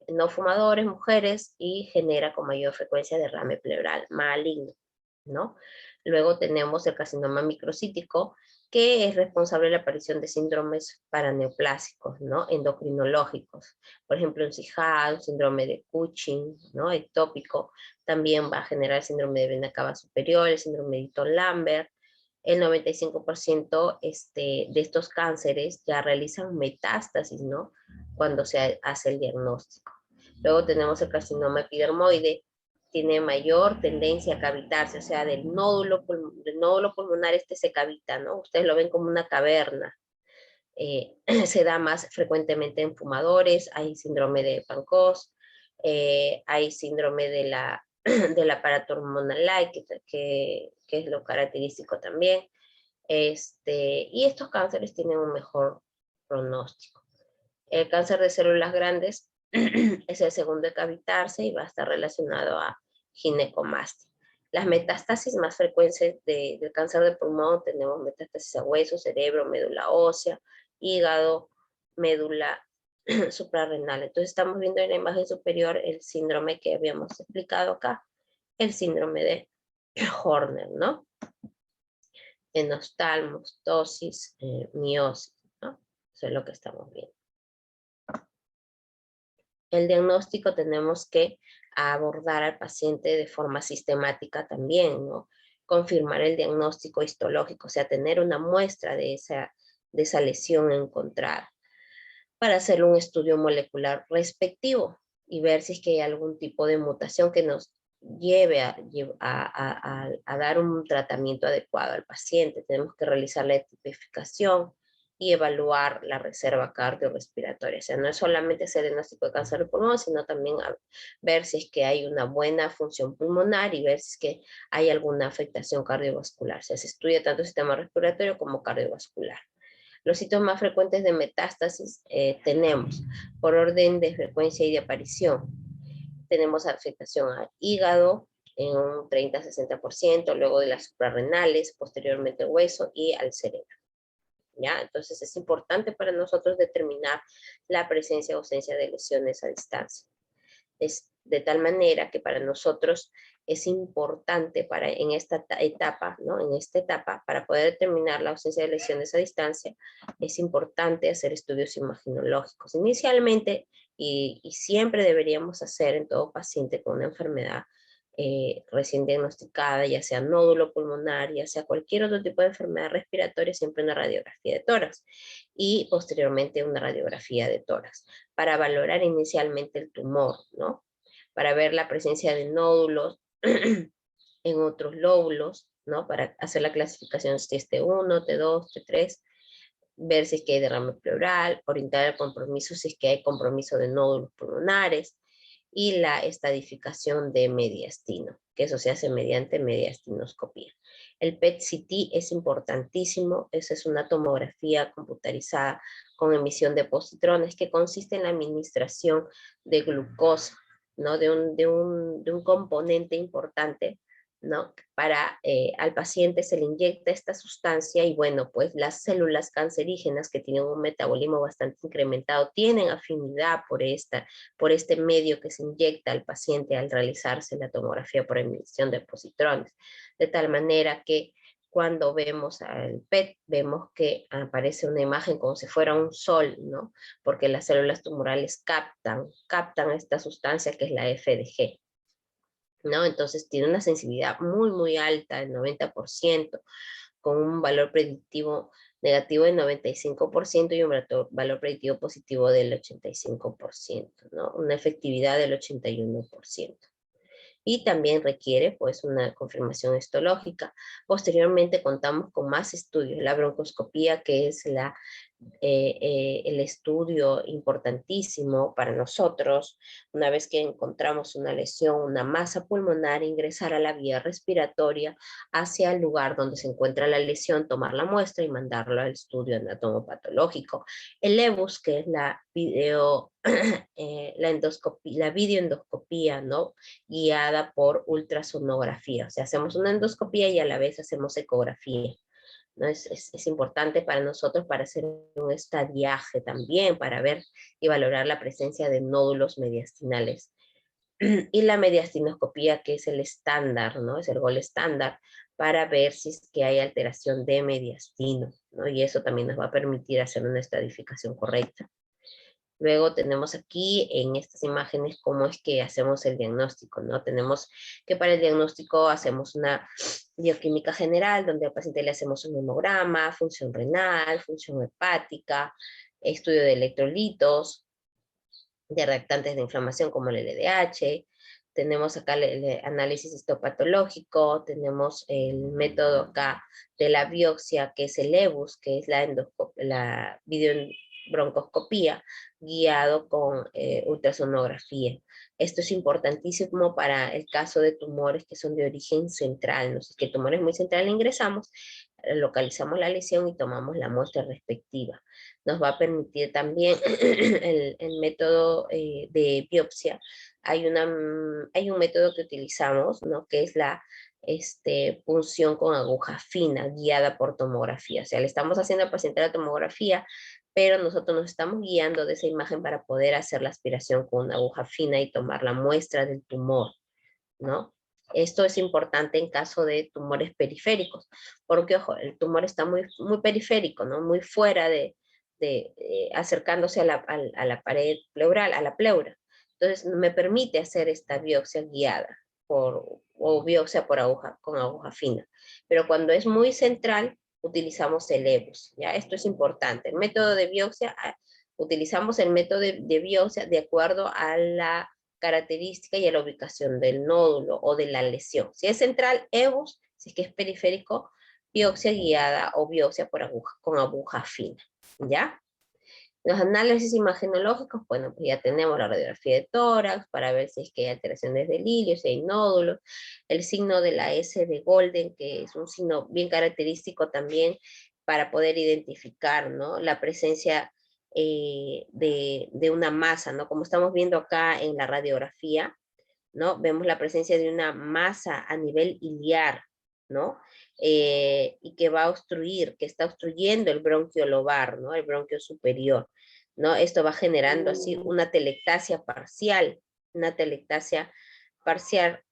No fumadores, mujeres, y genera con mayor frecuencia derrame pleural maligno, ¿no? Luego tenemos el carcinoma microcítico, que es responsable de la aparición de síndromes paraneoplásicos, ¿no? Endocrinológicos. Por ejemplo, un CIJA, un síndrome de Cushing, ¿no? Ectópico. También va a generar síndrome de vena cava superior, el síndrome de Eaton-Lambert. El 95% de estos cánceres ya realizan metástasis, ¿no? Cuando se hace el diagnóstico. Luego tenemos el carcinoma epidermoide, tiene mayor tendencia a cavitarse, o sea, del nódulo pulmonar se cavita, ¿no? Ustedes lo ven como una caverna. Se da más frecuentemente en fumadores, hay síndrome de Pankos, hay síndrome del aparato hormonal, que es lo característico también. Y estos cánceres tienen un mejor pronóstico. El cáncer de células grandes es el segundo en cavitarse y va a estar relacionado a ginecomastia. Las metástasis más frecuentes del cáncer de pulmón, tenemos metástasis a hueso, cerebro, médula ósea, hígado, médula suprarrenal. Entonces estamos viendo en la imagen superior el síndrome que habíamos explicado acá, el síndrome de Horner, ¿no? Endoftalmos, ptosis, miosis, ¿no? Eso es lo que estamos viendo. El diagnóstico tenemos que abordar al paciente de forma sistemática también, ¿no? Confirmar el diagnóstico histológico, o sea, tener una muestra de esa lesión encontrada para hacer un estudio molecular respectivo y ver si es que hay algún tipo de mutación que nos lleve a dar un tratamiento adecuado al paciente. Tenemos que realizar la tipificación y evaluar la reserva cardiorrespiratoria. O sea, no es solamente hacer diagnóstico de cáncer de pulmón, sino también ver si es que hay una buena función pulmonar y ver si es que hay alguna afectación cardiovascular. O sea, se estudia tanto el sistema respiratorio como cardiovascular. Los sitios más frecuentes de metástasis tenemos, por orden de frecuencia y de aparición, tenemos afectación al hígado, en un 30-60%, luego de las suprarrenales, posteriormente el hueso y al cerebro. ¿Ya? Entonces es importante para nosotros determinar la presencia o ausencia de lesiones a distancia. Es de tal manera que para nosotros es importante en esta etapa, ¿no? En esta etapa, para poder determinar la ausencia de lesiones a distancia, es importante hacer estudios imaginológicos. Inicialmente, y siempre deberíamos hacer en todo paciente con una enfermedad recién diagnosticada, ya sea nódulo pulmonar, ya sea cualquier otro tipo de enfermedad respiratoria, siempre una radiografía de tórax y posteriormente una radiografía de tórax para valorar inicialmente el tumor, ¿no? Para ver la presencia de nódulos en otros lóbulos, ¿no? Para hacer la clasificación si es T1, T2, T3, ver si es que hay derrame pleural, orientar el compromiso si es que hay compromiso de nódulos pulmonares, y la estadificación de mediastino, que eso se hace mediante mediastinoscopía. El PET-CT es importantísimo, esa es una tomografía computarizada con emisión de positrones que consiste en la administración de glucosa, ¿no? de un componente importante, ¿no? Para al paciente se le inyecta esta sustancia y bueno, pues las células cancerígenas que tienen un metabolismo bastante incrementado tienen afinidad por este medio que se inyecta al paciente al realizarse la tomografía por emisión de positrones, de tal manera que cuando vemos al PET, vemos que aparece una imagen como si fuera un sol, ¿no? Porque las células tumorales captan esta sustancia que es la FDG, ¿no? Entonces tiene una sensibilidad muy, muy alta, el 90%, con un valor predictivo negativo del 95% y un valor predictivo positivo del 85%, ¿no? Una efectividad del 81%. Y también requiere pues una confirmación histológica. Posteriormente contamos con más estudios, la broncoscopía, que es el estudio importantísimo para nosotros. Una vez que encontramos una lesión, una masa pulmonar, ingresar a la vía respiratoria hacia el lugar donde se encuentra la lesión, tomar la muestra y mandarlo al estudio anatomopatológico. El EBUS, que es la la videoendoscopía, ¿no? Guiada por ultrasonografía. O sea, hacemos una endoscopía y a la vez hacemos ecografía, ¿no? Es importante para nosotros para hacer un estadiaje también, para ver y valorar la presencia de nódulos mediastinales. Y la mediastinoscopía, que es el estándar, ¿no? Es el gol estándar para ver si es que hay alteración de mediastino, ¿no? Y eso también nos va a permitir hacer una estadificación correcta. Luego tenemos aquí en estas imágenes cómo es que hacemos el diagnóstico, ¿no? Tenemos que para el diagnóstico hacemos una bioquímica general, donde al paciente le hacemos un hemograma, función renal, función hepática, estudio de electrolitos, de reactantes de inflamación como el LDH, tenemos acá el análisis histopatológico, tenemos el método acá de la biopsia, que es el EBUS, que es la videobroncoscopía, guiado con ultrasonografía. Esto es importantísimo para el caso de tumores que son de origen central, ¿no? Si es que el tumor es muy central, ingresamos, localizamos la lesión y tomamos la muestra respectiva. Nos va a permitir también el método de biopsia. Hay un método que utilizamos, ¿no? Que es la punción con aguja fina, guiada por tomografía. O sea, le estamos haciendo al paciente la tomografía, pero nosotros nos estamos guiando de esa imagen para poder hacer la aspiración con una aguja fina y tomar la muestra del tumor, ¿no? Esto es importante en caso de tumores periféricos, porque, ojo, el tumor está muy, muy periférico, ¿no? Muy fuera acercándose a la pared pleural, a la pleura. Entonces, me permite hacer esta biopsia guiada o biopsia con aguja fina. Pero cuando es muy central, utilizamos el EBUS, ¿ya? Esto es importante. El método de biopsia, utilizamos el método de biopsia de acuerdo a la característica y a la ubicación del nódulo o de la lesión. Si es central, EBUS; si es que es periférico, biopsia guiada o biopsia con aguja fina, ¿ya? Los análisis imagenológicos, bueno, pues ya tenemos la radiografía de tórax para ver si es que hay alteraciones del hilio, si hay nódulos, el signo de la S de Golden, que es un signo bien característico también para poder identificar, ¿no? La presencia de una masa, ¿no? Como estamos viendo acá en la radiografía, ¿no? Vemos la presencia de una masa a nivel iliar, ¿no? Y que va a obstruir, que está obstruyendo el bronquio lobar, ¿no? El bronquio superior, ¿no? Esto va generando así una telectasia parcial,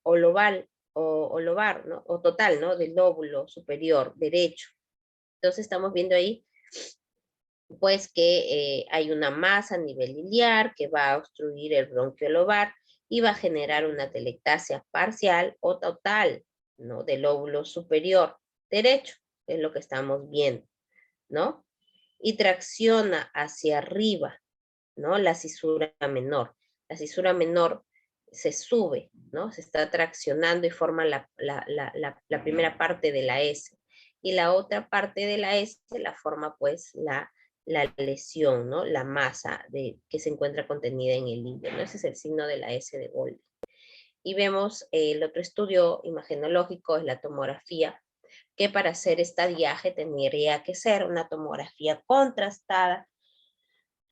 o lobar, o lobar, ¿no? O total, ¿no? Del lóbulo superior derecho. Entonces estamos viendo ahí pues que hay una masa a nivel iliar que va a obstruir el bronquio lobar y va a generar una telectasia parcial o total, ¿no? Del lóbulo superior derecho, es lo que estamos viendo, ¿no? Y tracciona hacia arriba, ¿no? La cisura menor. La cisura menor se sube, ¿no? Se está traccionando y forma la primera parte de la S. Y la otra parte de la S la forma pues la lesión, ¿no? La masa que se encuentra contenida en el líquido, ¿no? Ese es el signo de la S de Golgi. Y vemos el otro estudio imagenológico, es la tomografía, que para hacer estadiaje tendría que ser una tomografía contrastada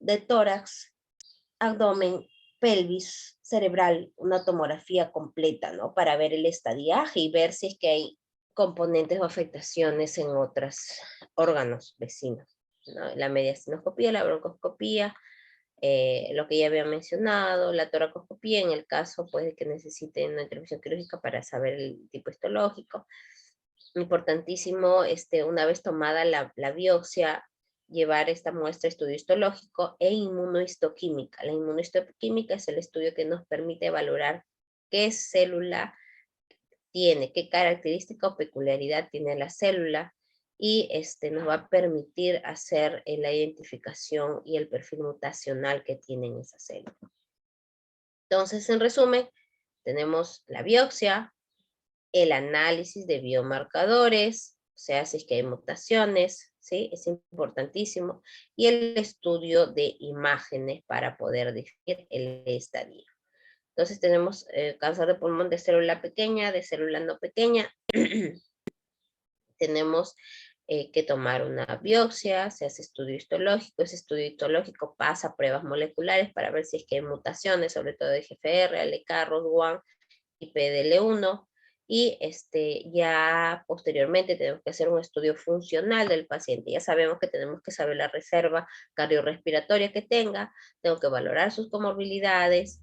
de tórax, abdomen, pelvis, cerebral, una tomografía completa, ¿no? Para ver el estadiaje y ver si es que hay componentes o afectaciones en otros órganos vecinos, ¿no? La mediastinoscopía, la broncoscopía, lo que ya había mencionado, la toracoscopía en el caso pues, de que necesiten una intervención quirúrgica para saber el tipo histológico. Importantísimo, una vez tomada la biopsia, llevar esta muestra a estudio histológico e inmunohistoquímica. La inmunohistoquímica es el estudio que nos permite valorar qué célula tiene, qué característica o peculiaridad tiene la célula y nos va a permitir hacer la identificación y el perfil mutacional que tienen esa célula. Entonces, en resumen, tenemos la biopsia, el análisis de biomarcadores, o sea, si es que hay mutaciones, ¿sí? Es importantísimo, y el estudio de imágenes para poder definir el estadio. Entonces tenemos cáncer de pulmón de célula pequeña, de célula no pequeña. Tenemos que tomar una biopsia, se hace estudio histológico, ese estudio histológico pasa pruebas moleculares para ver si es que hay mutaciones, sobre todo de GFR, ALK, ROS1 y PDL1, y ya posteriormente tenemos que hacer un estudio funcional del paciente. Ya sabemos que tenemos que saber la reserva cardiorrespiratoria que tenga, tengo que valorar sus comorbilidades,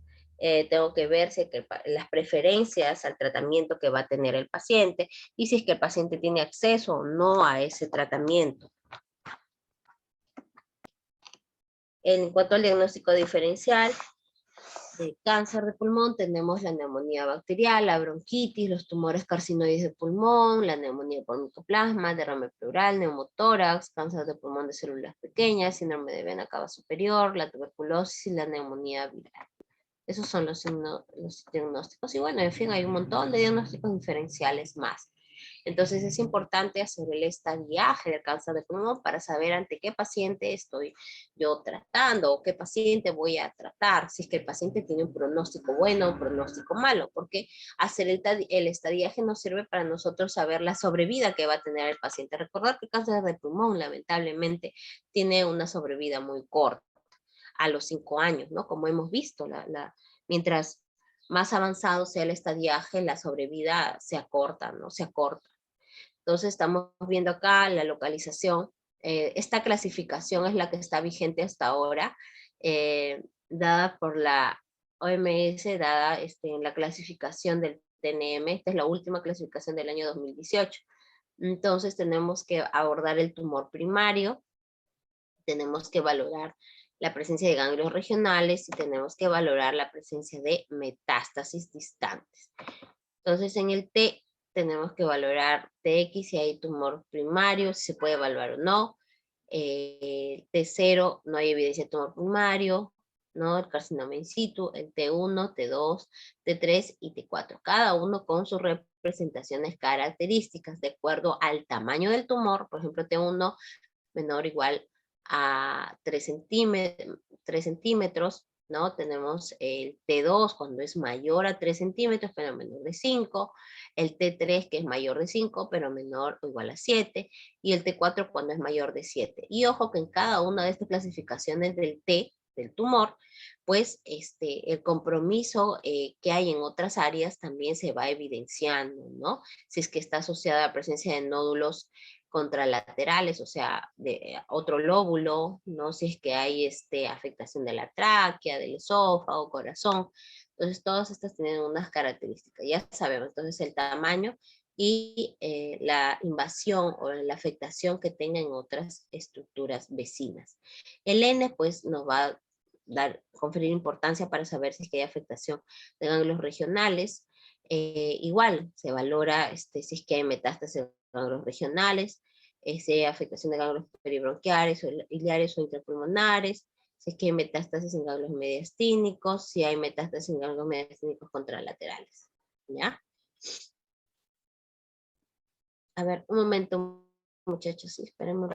tengo que ver si las preferencias al tratamiento que va a tener el paciente y si es que el paciente tiene acceso o no a ese tratamiento. En cuanto al diagnóstico diferencial, de cáncer de pulmón tenemos la neumonía bacterial, la bronquitis, los tumores carcinoides de pulmón, la neumonía por micoplasma, derrame pleural, neumotórax, cáncer de pulmón de células pequeñas, síndrome de vena cava superior, la tuberculosis y la neumonía viral. Esos son los diagnósticos. Y bueno, en fin, hay un montón de diagnósticos diferenciales más. Entonces es importante hacer el estadiaje del cáncer de pulmón para saber ante qué paciente estoy yo tratando o qué paciente voy a tratar, si es que el paciente tiene un pronóstico bueno o un pronóstico malo, porque hacer el estadiaje nos sirve para nosotros saber la sobrevida que va a tener el paciente. Recordar que el cáncer de pulmón lamentablemente tiene una sobrevida muy corta, a los 5 años, ¿no? Como hemos visto, mientras más avanzado sea el estadiaje, la sobrevida se acorta, ¿no? Se acorta. Entonces estamos viendo acá la localización. Esta clasificación es la que está vigente hasta ahora, dada por la OMS, dada en la clasificación del TNM. Esta es la última clasificación del año 2018. Entonces tenemos que abordar el tumor primario, tenemos que valorar la presencia de ganglios regionales y tenemos que valorar la presencia de metástasis distantes. Entonces en el T tenemos que valorar TX si hay tumor primario, si se puede evaluar o no. T0 no hay evidencia de tumor primario, ¿no? El carcinoma in situ, el T1, T2, T3 y T4, cada uno con sus representaciones características de acuerdo al tamaño del tumor. Por ejemplo, T1 menor o igual a 3 centímetros, ¿no? Tenemos el T2 cuando es mayor a 3 centímetros, pero menor de 5, el T3 que es mayor de 5, pero menor o igual a 7, y el T4 cuando es mayor de 7. Y ojo que en cada una de estas clasificaciones del T del tumor, pues el compromiso que hay en otras áreas también se va evidenciando, ¿no? Si es que está asociada a la presencia de nódulos contralaterales, o sea, de otro lóbulo, ¿no? Si es que hay afectación de la tráquea, del esófago, corazón. Entonces, todas estas tienen unas características. Ya sabemos, entonces, el tamaño y la invasión o la afectación que tenga en otras estructuras vecinas. El N, pues, nos va a conferir importancia para saber si es que hay afectación de ganglios regionales. Igual, se valora si es que hay metástasis de ganglios regionales, si hay afectación de ganglios peribronquiales, o iliares o intrapulmonares, si es que hay metástasis en ganglios mediastínicos, si hay metástasis en ganglios mediastínicos contralaterales. ¿Ya? A ver, un momento, muchachos, sí, esperemos.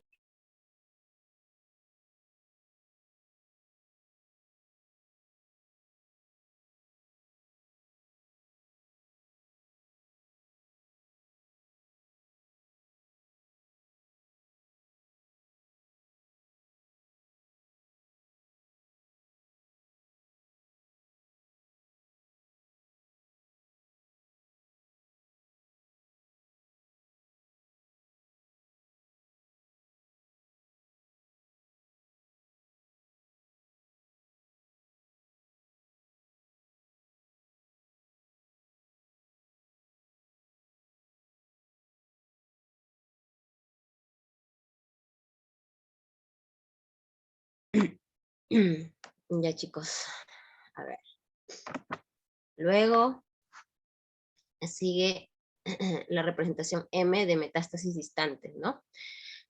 Ya, chicos, a ver. Luego sigue la representación M de metástasis distantes, ¿no?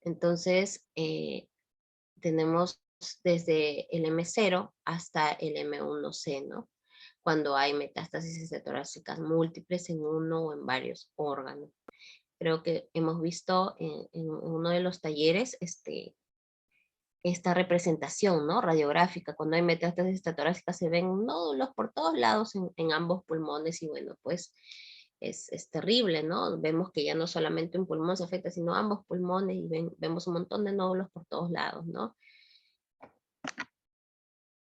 Entonces, tenemos desde el M0 hasta el M1C, ¿no? Cuando hay metástasis torácicas múltiples en uno o en varios órganos. Creo que hemos visto en uno de los talleres esta representación, ¿no? Radiográfica. Cuando hay metástasis torácicas se ven nódulos por todos lados en ambos pulmones y bueno, pues es terrible, ¿no? Vemos que ya no solamente un pulmón se afecta, sino ambos pulmones y vemos un montón de nódulos por todos lados, ¿no?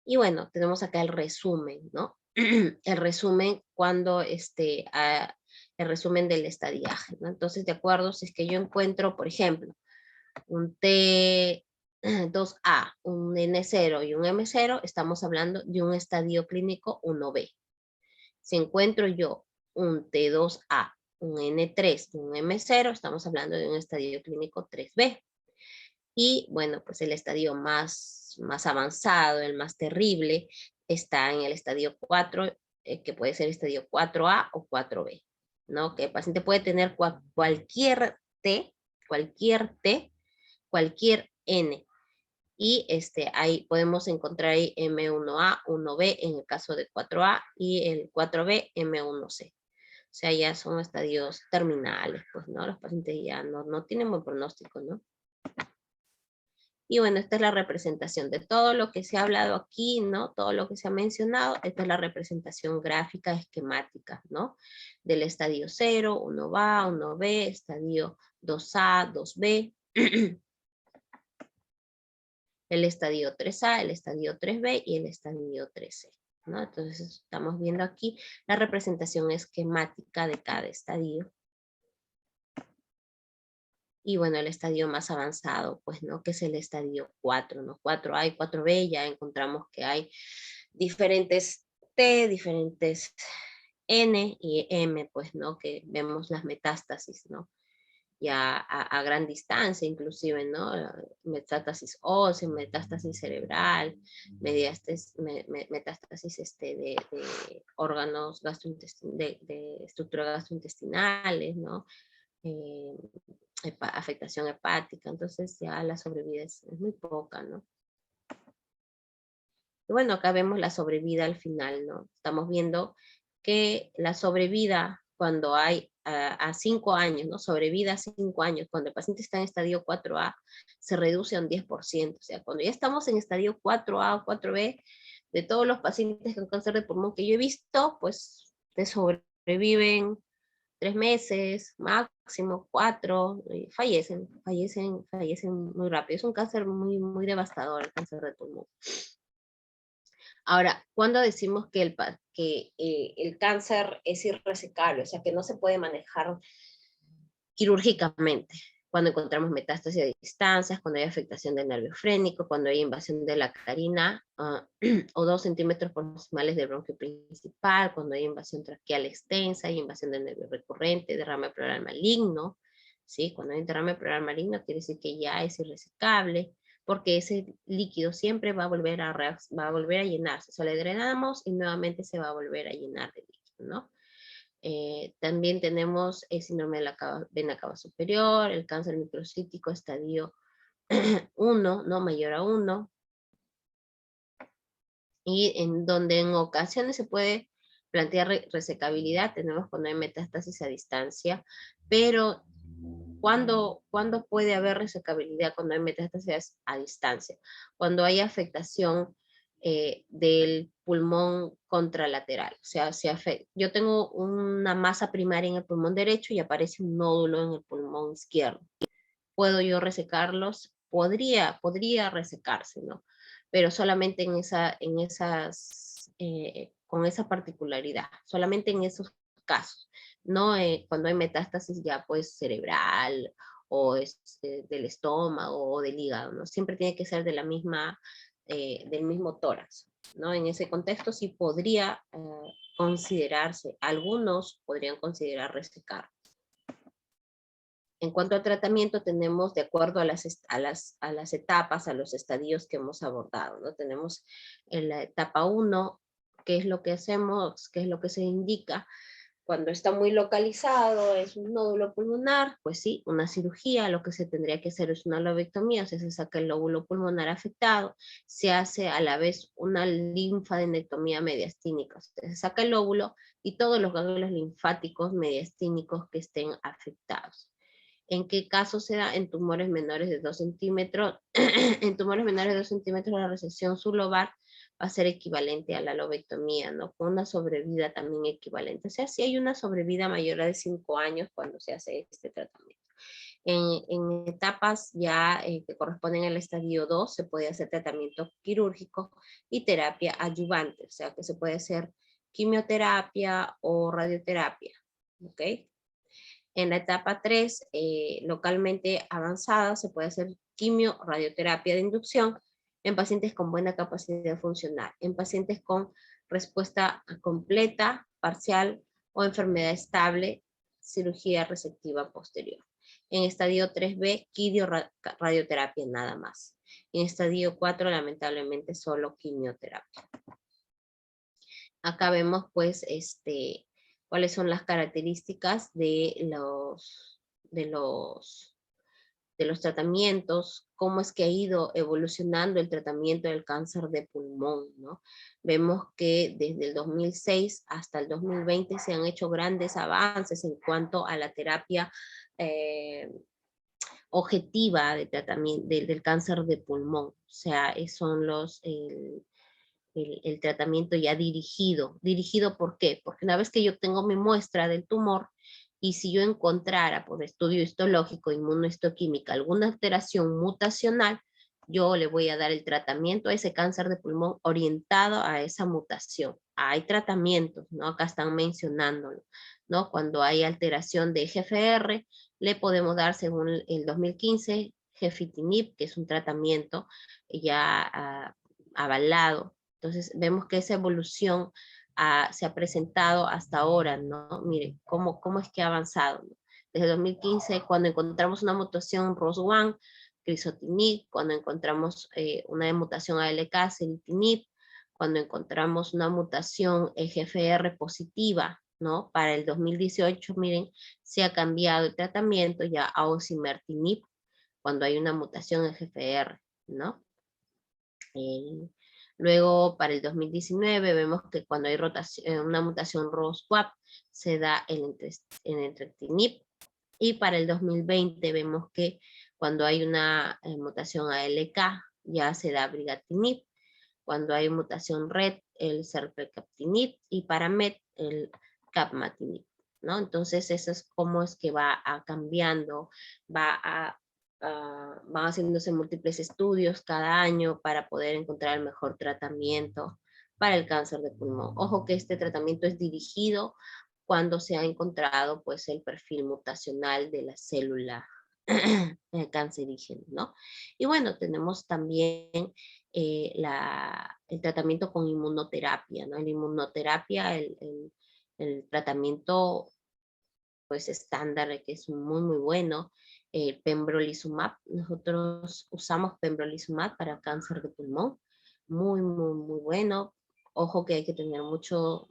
Y bueno, tenemos acá el resumen, ¿no? El resumen cuando el resumen del estadiaje, ¿no? Entonces, de acuerdo, si es que yo encuentro, por ejemplo, un T2A, un N0 y un M0, estamos hablando de un estadio clínico 1B. Si encuentro yo un T2A, un N3 y un M0, estamos hablando de un estadio clínico 3B. Y bueno, pues el estadio más avanzado, el más terrible, está en el estadio 4, que puede ser estadio 4A o 4B, ¿no? Que el paciente puede tener cualquier T, cualquier N. Y ahí podemos encontrar ahí M1A, 1B en el caso de 4A y el 4B, M1C. O sea, ya son estadios terminales, pues, ¿no? Los pacientes ya no tienen buen pronóstico, ¿no? Y bueno, esta es la representación de todo lo que se ha hablado aquí, ¿no? Todo lo que se ha mencionado, esta es la representación gráfica esquemática, ¿no? Del estadio 0, 1A, 1B, estadio 2A, 2B, el estadio 3A, el estadio 3B y el estadio 3C, ¿no? Entonces estamos viendo aquí la representación esquemática de cada estadio. Y bueno, el estadio más avanzado, pues, ¿no? Que es el estadio 4, ¿no? 4A y 4B, ya encontramos que hay diferentes T, diferentes N y M, pues, ¿no? Que vemos las metástasis, ¿no? Ya a gran distancia, inclusive, ¿no? Metástasis ósea, metástasis cerebral, metástasis de órganos de estructuras gastrointestinales, ¿no? Eh, afectación hepática, entonces ya la sobrevida es muy poca, ¿no? Y bueno, acá vemos la sobrevida al final, ¿no? Estamos viendo que la sobrevida cuando hay a 5 años, ¿no? Sobrevida a 5 años, cuando el paciente está en estadio 4A, se reduce a un 10%. O sea, cuando ya estamos en estadio 4A o 4B, de todos los pacientes con cáncer de pulmón que yo he visto, pues te sobreviven 3 meses, máximo 4, fallecen muy rápido. Es un cáncer muy devastador, el cáncer de pulmón. Ahora, ¿cuándo decimos que el cáncer es irresecable? O sea, que no se puede manejar quirúrgicamente. Cuando encontramos metástasis a distancias, cuando hay afectación del nervio frénico, cuando hay invasión de la carina o 2 centímetros proximales del bronquio principal, cuando hay invasión traqueal extensa, hay invasión del nervio recurrente, derrame pleural maligno, ¿sí? Cuando hay derrame pleural maligno quiere decir que ya es irresecable, porque ese líquido siempre va a volver a llenarse. O sea, le drenamos y nuevamente se va a volver a llenar de líquido, ¿no? También tenemos el síndrome de la vena cava superior, el cáncer microcítico estadio 1, no mayor a 1, y en donde en ocasiones se puede plantear resecabilidad, tenemos cuando hay metástasis a distancia, pero ¿cuándo puede haber resecabilidad cuando hay metástasis a distancia? Cuando hay afectación del pulmón contralateral. O sea, yo tengo una masa primaria en el pulmón derecho y aparece un nódulo en el pulmón izquierdo. ¿Puedo yo resecarlos? Podría resecarse, ¿no? Pero solamente con esa particularidad, solamente en esos casos. No cuando hay metástasis ya pues cerebral o del estómago o del hígado, ¿no? Siempre tiene que ser de del mismo tórax, ¿no? En ese contexto sí podría considerarse, algunos podrían considerar resecar. En cuanto al tratamiento, tenemos de acuerdo a las etapas, a los estadios que hemos abordado, ¿no? Tenemos en la etapa 1, qué es lo que hacemos, qué es lo que se indica. Cuando está muy localizado, es un nódulo pulmonar, pues sí, una cirugía, lo que se tendría que hacer es una lobectomía, o sea, se saca el lóbulo pulmonar afectado, se hace a la vez una linfadenectomía mediastínica, o sea, se saca el lóbulo y todos los ganglios linfáticos mediastínicos que estén afectados. ¿En qué caso se da? En tumores menores de 2 centímetros. En tumores menores de 2 centímetros la resección sublobar va a ser equivalente a la lobectomía, ¿no? Con una sobrevida también equivalente. O sea, si hay una sobrevida mayor a de 5 años cuando se hace este tratamiento. En etapas ya que corresponden al estadio 2 se puede hacer tratamiento quirúrgico y terapia adyuvante, o sea que se puede hacer quimioterapia o radioterapia, ¿ok? En la etapa 3, localmente avanzada, se puede hacer quimio, radioterapia de inducción en pacientes con buena capacidad funcional, en pacientes con respuesta completa, parcial o enfermedad estable, cirugía resectiva posterior. En estadio 3B, radioterapia nada más. En estadio 4, lamentablemente, solo quimioterapia. Acá vemos pues cuáles son las características de los tratamientos, cómo es que ha ido evolucionando el tratamiento del cáncer de pulmón, ¿no? Vemos que desde el 2006 hasta el 2020 se han hecho grandes avances en cuanto a la terapia objetiva de tratamiento del cáncer de pulmón. O sea, son el tratamiento ya dirigido. ¿Dirigido por qué? Porque una vez que yo tengo mi muestra del tumor, y si yo encontrara por estudio histológico, inmunohistoquímica, alguna alteración mutacional, yo le voy a dar el tratamiento a ese cáncer de pulmón orientado a esa mutación. Hay tratamientos, ¿no? Acá están mencionándolo, ¿no? Cuando hay alteración de GFR, le podemos dar, según el 2015, gefitinib, que es un tratamiento ya avalado. Entonces vemos que esa evolución se ha presentado hasta ahora, ¿no? Mire, cómo es que ha avanzado, ¿no? Desde 2015, cuando encontramos una mutación ROS1, crizotinib, cuando encontramos una mutación ALK, ceritinib, cuando encontramos una mutación EGFR positiva, ¿no? Para el 2018, miren, se ha cambiado el tratamiento ya a osimertinib, cuando hay una mutación EGFR, ¿no? Luego, para el 2019, vemos que cuando hay una mutación ROS1 se da el entrectinib. Y para el 2020 vemos que cuando hay una mutación ALK ya se da brigatinib. Cuando hay mutación RET, el serpecaptinib. Y para MET, el capmatinib, ¿no? Entonces, eso es cómo es que va cambiando, van haciéndose múltiples estudios cada año para poder encontrar el mejor tratamiento para el cáncer de pulmón. Ojo que este tratamiento es dirigido cuando se ha encontrado pues el perfil mutacional de la célula cancerígena, ¿no? Y bueno, tenemos también el tratamiento con inmunoterapia, ¿no? La inmunoterapia, el tratamiento pues estándar que es muy muy bueno, pembrolizumab. Nosotros usamos pembrolizumab para cáncer de pulmón, muy muy muy bueno. Ojo que hay que tener mucho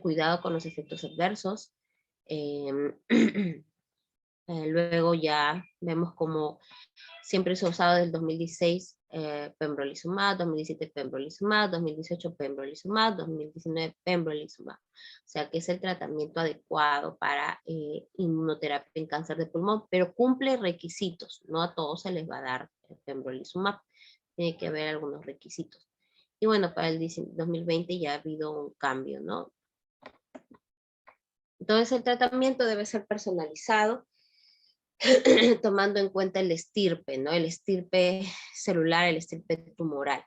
cuidado con los efectos adversos. Eh, luego ya vemos como siempre se ha usado desde el 2016 pembrolizumab, 2017 pembrolizumab, 2018 pembrolizumab, 2019 pembrolizumab. O sea que es el tratamiento adecuado para inmunoterapia en cáncer de pulmón, pero cumple requisitos. No a todos se les va a dar pembrolizumab. Tiene que haber algunos requisitos. Y bueno, para el 2020 ya ha habido un cambio, ¿no? Entonces el tratamiento debe ser personalizado tomando en cuenta el estirpe, ¿no? El estirpe celular, el estirpe tumoral.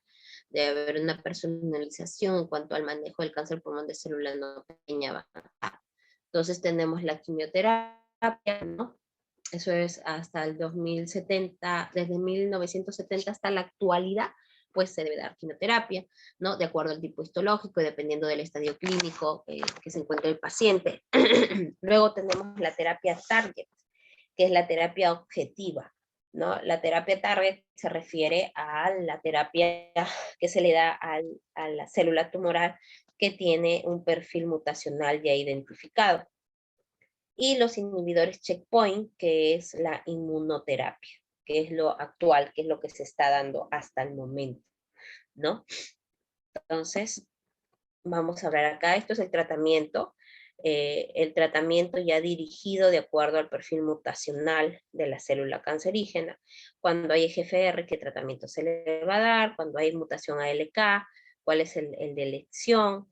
Debe haber una personalización en cuanto al manejo del cáncer pulmón de célula no pequeña avanzada. Entonces tenemos la quimioterapia, ¿no? Eso es hasta el 2070, desde 1970 hasta la actualidad, pues se debe dar quimioterapia, ¿no? De acuerdo al tipo histológico y dependiendo del estadio clínico que se encuentre el paciente. Luego tenemos la terapia target, que es la terapia objetiva, ¿no? La terapia target se refiere a la terapia que se le da a la célula tumoral que tiene un perfil mutacional ya identificado. Y los inhibidores checkpoint, que es la inmunoterapia, que es lo actual, que es lo que se está dando hasta el momento, ¿no? Entonces, vamos a hablar acá, esto es el tratamiento ya dirigido de acuerdo al perfil mutacional de la célula cancerígena. Cuando hay EGFR, ¿qué tratamiento se le va a dar? Cuando hay mutación ALK, ¿cuál es el de elección?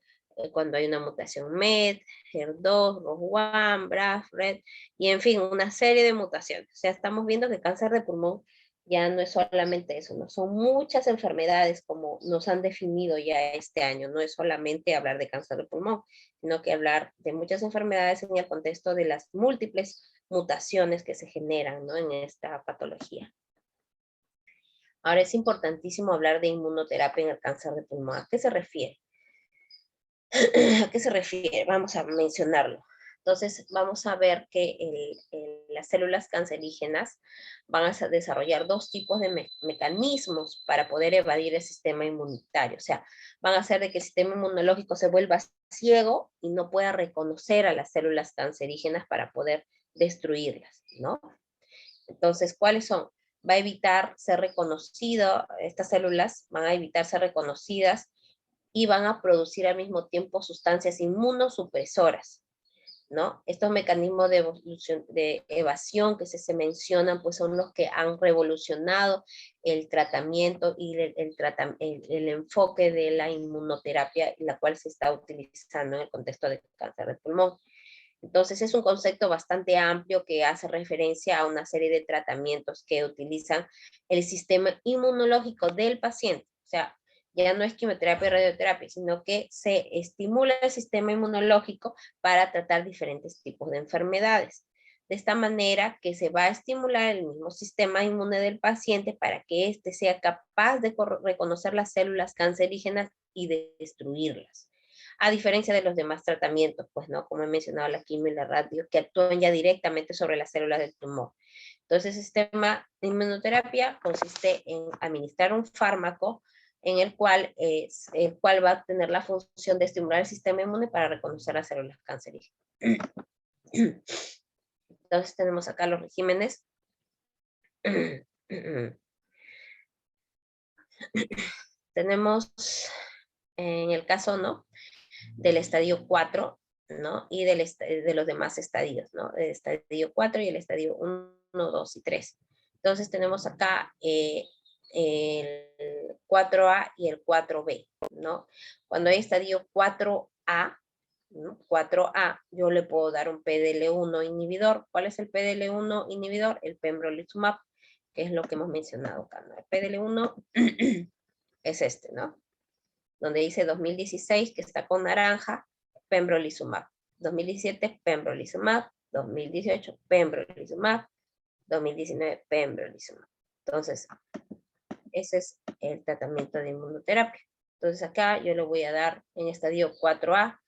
Cuando hay una mutación MET, HER2, ROS1, BRAF, RET, y en fin, una serie de mutaciones. O sea, estamos viendo que cáncer de pulmón ya no es solamente eso, ¿no? Son muchas enfermedades como nos han definido ya este año, no es solamente hablar de cáncer de pulmón, sino que hablar de muchas enfermedades en el contexto de las múltiples mutaciones que se generan, ¿no? En esta patología. Ahora es importantísimo hablar de inmunoterapia en el cáncer de pulmón. ¿A qué se refiere? ¿A qué se refiere? Vamos a mencionarlo. Entonces, vamos a ver que las células cancerígenas van a desarrollar dos tipos de mecanismos para poder evadir el sistema inmunitario. O sea, van a hacer de que el sistema inmunológico se vuelva ciego y no pueda reconocer a las células cancerígenas para poder destruirlas, ¿no? Entonces, ¿cuáles son? Va a evitar ser reconocido, estas células van a evitar ser reconocidas y van a producir al mismo tiempo sustancias inmunosupresoras, ¿no? Estos mecanismos de evasión que se mencionan, pues son los que han revolucionado el tratamiento y el enfoque de la inmunoterapia, la cual se está utilizando en el contexto de cáncer de pulmón. Entonces es un concepto bastante amplio que hace referencia a una serie de tratamientos que utilizan el sistema inmunológico del paciente. O sea, ya no es quimioterapia y radioterapia, sino que se estimula el sistema inmunológico para tratar diferentes tipos de enfermedades. De esta manera que se va a estimular el mismo sistema inmune del paciente para que éste sea capaz de reconocer las células cancerígenas y de destruirlas. A diferencia de los demás tratamientos, pues no, como he mencionado, la quimio y la radio, que actúan ya directamente sobre las células del tumor. Entonces, el sistema de inmunoterapia consiste en administrar un fármaco en el cual va a tener la función de estimular el sistema inmune para reconocer las células cancerígenas. Entonces tenemos acá los regímenes. Tenemos en el caso, ¿no?, del estadio 4, ¿no? Y de los demás estadios, ¿no? El estadio 4 y el estadio 1, 2 y 3. Entonces tenemos acá el 4A y el 4B, ¿no? Cuando hay estadio 4A, ¿no? 4A, yo le puedo dar un PDL1 inhibidor. ¿Cuál es el PDL1 inhibidor? El pembrolizumab, que es lo que hemos mencionado acá, ¿no? El PDL1 es este, ¿no? donde dice 2016, que está con naranja, pembrolizumab. 2017, pembrolizumab. 2018, pembrolizumab. 2019, pembrolizumab. Entonces, ese es el tratamiento de inmunoterapia. Entonces acá yo le voy a dar en estadio 4A,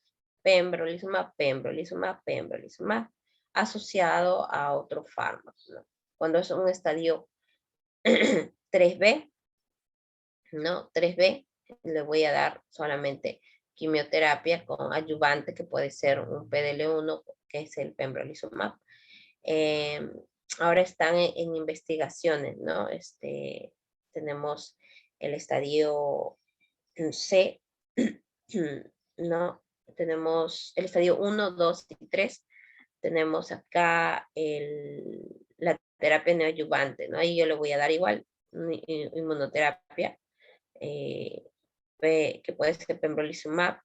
pembrolizumab, pembrolizumab, pembrolizumab, asociado a otro fármaco, ¿no? Cuando es un estadio 3B, ¿no? 3B, le voy a dar solamente quimioterapia con adyuvante, que puede ser un PDL1, que es el pembrolizumab. Ahora están en investigaciones, ¿no? Tenemos el estadio C, ¿no? Tenemos el estadio 1, 2 y 3. Tenemos acá la terapia neoadyuvante, ¿no? Ahí yo le voy a dar igual inmunoterapia, que puede ser pembrolizumab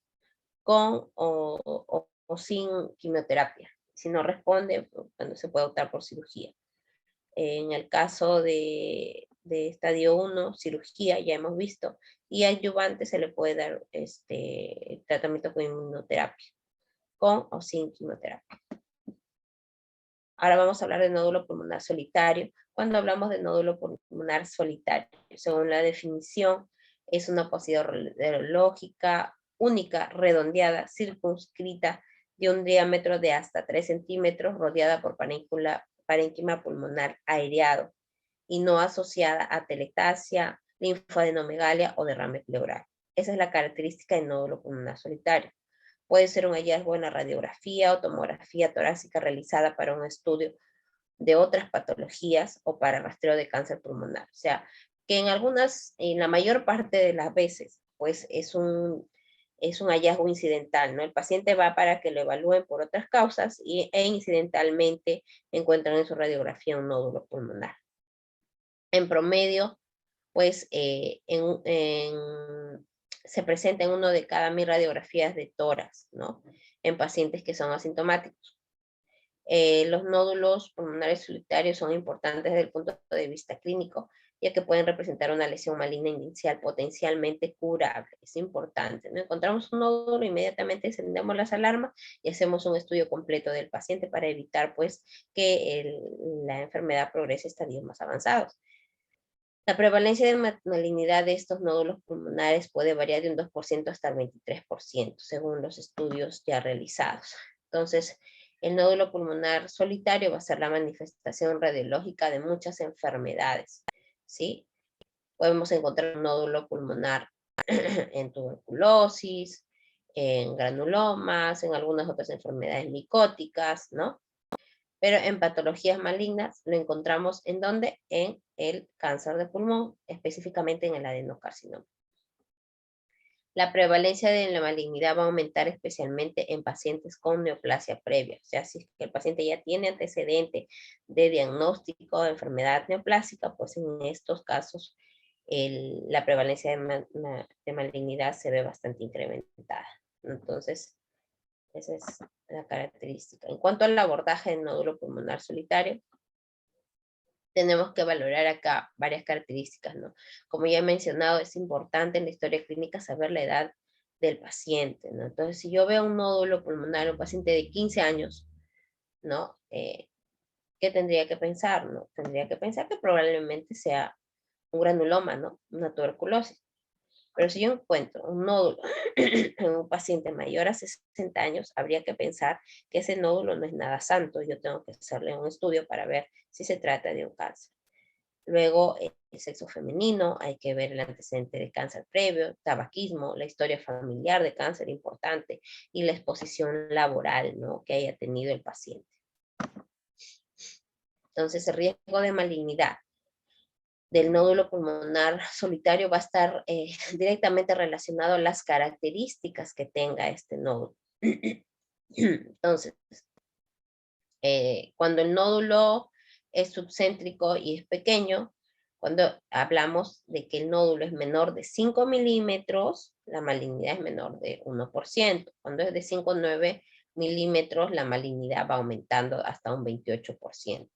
con o sin quimioterapia. Si no responde, bueno, se puede optar por cirugía. En el caso de estadio 1, cirugía, ya hemos visto, y adyuvante se le puede dar tratamiento con inmunoterapia, con o sin quimioterapia. Ahora vamos a hablar de nódulo pulmonar solitario. Cuando hablamos de nódulo pulmonar solitario, según la definición, es una oposición radiológica única, redondeada, circunscrita, de un diámetro de hasta 3 centímetros, rodeada por parénquima pulmonar aireado y no asociada a telestasia, linfadenomegalia o derrame pleural. Esa es la característica del nódulo pulmonar solitario. Puede ser un hallazgo en la radiografía o tomografía torácica realizada para un estudio de otras patologías o para rastreo de cáncer pulmonar. O sea, que en la mayor parte de las veces, pues es un hallazgo incidental, ¿no? El paciente va para que lo evalúen por otras causas e incidentalmente encuentran en su radiografía un nódulo pulmonar. En promedio, pues se presenta en 1 de cada 1000 radiografías de tórax, ¿no? En pacientes que son asintomáticos. Los nódulos pulmonares solitarios son importantes desde el punto de vista clínico, ya que pueden representar una lesión maligna inicial potencialmente curable. Es importante, ¿no? Encontramos un nódulo, inmediatamente encendemos las alarmas y hacemos un estudio completo del paciente para evitar, pues, que la enfermedad progrese a estadios más avanzados. La prevalencia de malignidad de estos nódulos pulmonares puede variar de un 2% hasta el 23%, según los estudios ya realizados. Entonces, el nódulo pulmonar solitario va a ser la manifestación radiológica de muchas enfermedades, ¿sí? Podemos encontrar un nódulo pulmonar en tuberculosis, en granulomas, en algunas otras enfermedades micóticas, ¿no? Pero en patologías malignas lo encontramos ¿en dónde? En el cáncer de pulmón, específicamente en el adenocarcinoma. La prevalencia de la malignidad va a aumentar especialmente en pacientes con neoplasia previa. O sea, si el paciente ya tiene antecedente de diagnóstico de enfermedad neoplásica, pues en estos casos la prevalencia de malignidad se ve bastante incrementada. Entonces, esa es la característica. En cuanto al abordaje del nódulo pulmonar solitario, tenemos que valorar acá varias características, ¿no? Como ya he mencionado, es importante en la historia clínica saber la edad del paciente, ¿no? Entonces, si yo veo un nódulo pulmonar en un paciente de 15 años, ¿no? ¿Qué tendría que pensar, no? Tendría que pensar que probablemente sea un granuloma, ¿no? Una tuberculosis. Pero si yo encuentro un nódulo en un paciente mayor a 60 años, habría que pensar que ese nódulo no es nada santo. Yo tengo que hacerle un estudio para ver si se trata de un cáncer. Luego, el sexo femenino, hay que ver el antecedente de cáncer previo, tabaquismo, la historia familiar de cáncer importante y la exposición laboral, ¿no? Que haya tenido el paciente. Entonces, el riesgo de malignidad del nódulo pulmonar solitario va a estar directamente relacionado a las características que tenga este nódulo. Entonces, cuando el nódulo es subcéntrico y es pequeño, cuando hablamos de que el nódulo es menor de 5 milímetros, la malignidad es menor de 1%. Cuando es de 5,9 milímetros, la malignidad va aumentando hasta un 28%.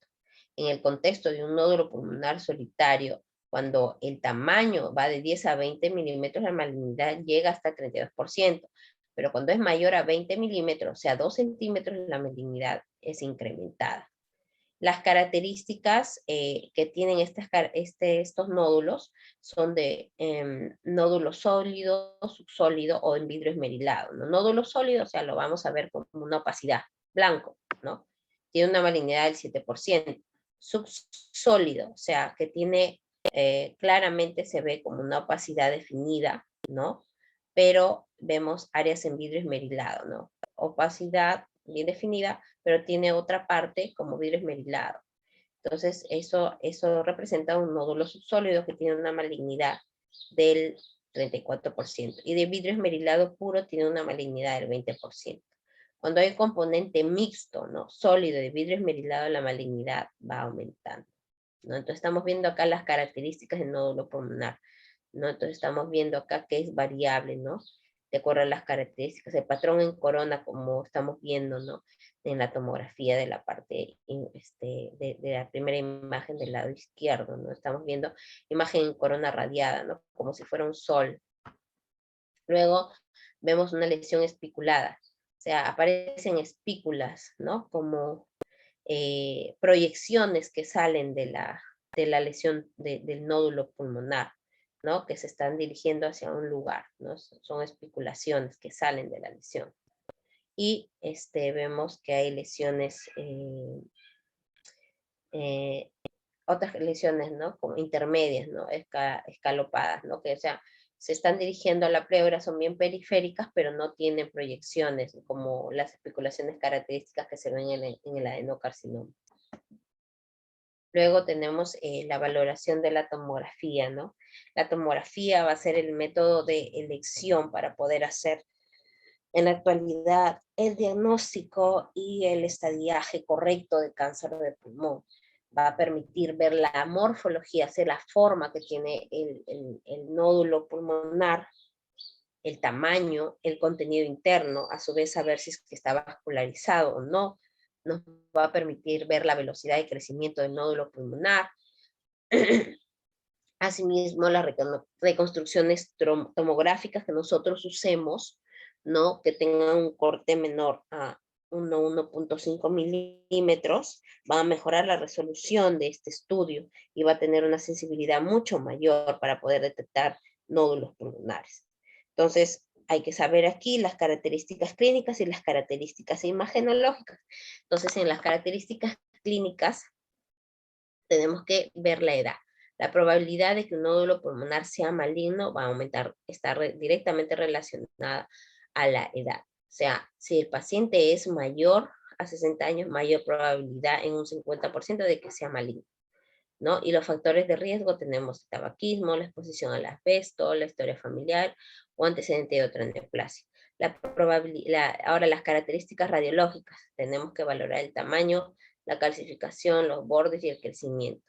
En el contexto de un nódulo pulmonar solitario Cuando el tamaño va de 10 a 20 milímetros, la malignidad llega hasta el 32%. Pero cuando es mayor a 20 milímetros, o sea, 2 centímetros, la malignidad es incrementada. Las características que tienen estos nódulos son de nódulo sólido, subsólido o en vidrio esmerilado, ¿no? Nódulo sólido, o sea, lo vamos a ver como una opacidad, blanco, ¿no? Tiene una malignidad del 7%. Subsólido, o sea, que tiene, claramente se ve como una opacidad definida, ¿no? Pero vemos áreas en vidrio esmerilado, ¿no? Opacidad bien definida, pero tiene otra parte como vidrio esmerilado. Entonces, eso representa un nódulo subsólido que tiene una malignidad del 34%. Y de vidrio esmerilado puro tiene una malignidad del 20%. Cuando hay componente mixto, ¿no? Sólido de vidrio esmerilado, la malignidad va aumentando, ¿no? Entonces, estamos viendo acá las características del nódulo pulmonar, ¿no? Entonces, estamos viendo acá que es variable, ¿no? De acuerdo a las características, el patrón en corona, como estamos viendo, ¿no? En la tomografía de la parte, de la primera imagen del lado izquierdo, ¿no? Estamos viendo imagen en corona radiada, ¿no? Como si fuera un sol. Luego vemos una lesión espiculada, o sea, aparecen espículas, ¿no? Como proyecciones que salen de la lesión del nódulo pulmonar, ¿no? Que se están dirigiendo hacia un lugar, ¿no? Son especulaciones que salen de la lesión. Y vemos que hay lesiones, otras lesiones, ¿no? Como intermedias, ¿no? Escalopadas, ¿no? Que, o sea, se están dirigiendo a la pleura, son bien periféricas, pero no tienen proyecciones, como las especulaciones características que se ven en el adenocarcinoma. Luego tenemos la valoración de la tomografía, ¿no? La tomografía va a ser el método de elección para poder hacer en la actualidad el diagnóstico y el estadiaje correcto de cáncer de pulmón. Va a permitir ver la morfología, hacer la forma que tiene el nódulo pulmonar, el tamaño, el contenido interno, a su vez saber si es que está vascularizado o no. Nos va a permitir ver la velocidad de crecimiento del nódulo pulmonar. Asimismo, las reconstrucciones tomográficas que nosotros usemos, ¿no? Que tengan un corte menor a 1.5 milímetros, van a mejorar la resolución de este estudio y va a tener una sensibilidad mucho mayor para poder detectar nódulos pulmonares. Entonces, hay que saber aquí las características clínicas y las características imagenológicas. Entonces, en las características clínicas, tenemos que ver la edad. La probabilidad de que un nódulo pulmonar sea maligno va a aumentar, está directamente relacionada a la edad. O sea, si el paciente es mayor a 60 años, mayor probabilidad en un 50% de que sea maligno, ¿no? Y los factores de riesgo tenemos el tabaquismo, la exposición al asbesto, la historia familiar o antecedente de otra neoplasia. Ahora las características radiológicas, tenemos que valorar el tamaño, la calcificación, los bordes y el crecimiento.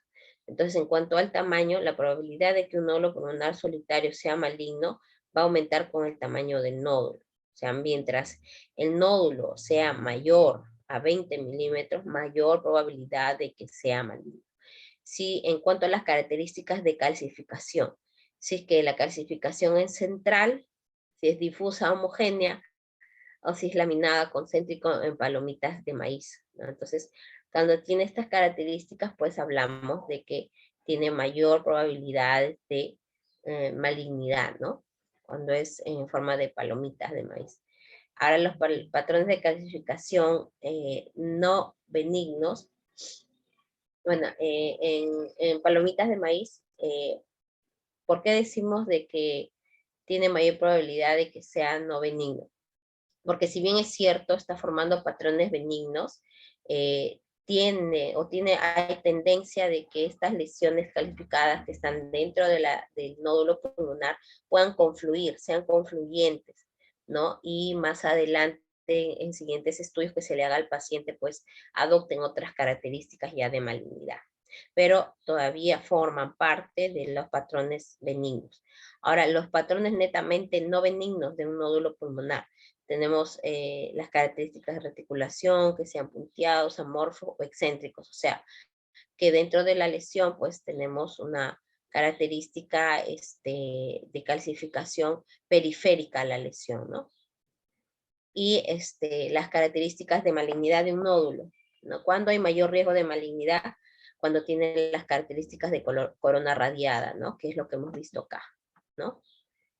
Entonces, en cuanto al tamaño, la probabilidad de que un nódulo pulmonar solitario sea maligno va a aumentar con el tamaño del nódulo. O sea, mientras el nódulo sea mayor a 20 milímetros, mayor probabilidad de que sea maligno. Si en cuanto a las características de calcificación, si es que la calcificación es central, si es difusa, homogénea, o si es laminada, concéntrico en palomitas de maíz, ¿no? Entonces, cuando tiene estas características, pues hablamos de que tiene mayor probabilidad de malignidad, ¿no? Cuando es en forma de palomitas de maíz. Ahora, los patrones de calcificación no benignos, bueno, en palomitas de maíz, ¿por qué decimos de que tiene mayor probabilidad de que sea no benigno? Porque si bien es cierto, está formando patrones benignos, hay tendencia de que estas lesiones calificadas que están dentro del nódulo pulmonar puedan confluir, sean confluyentes, ¿no? Y más adelante, en siguientes estudios que se le haga al paciente, pues adopten otras características ya de malignidad. Pero todavía forman parte de los patrones benignos. Ahora, los patrones netamente no benignos de un nódulo pulmonar, tenemos las características de reticulación, que sean punteados, amorfos o excéntricos, o sea, que dentro de la lesión pues tenemos una característica de calcificación periférica a la lesión, ¿no? Y las características de malignidad de un nódulo, ¿no? ¿Cuándo hay mayor riesgo de malignidad? Cuando tiene las características de corona radiada, ¿no? Que es lo que hemos visto acá, ¿no?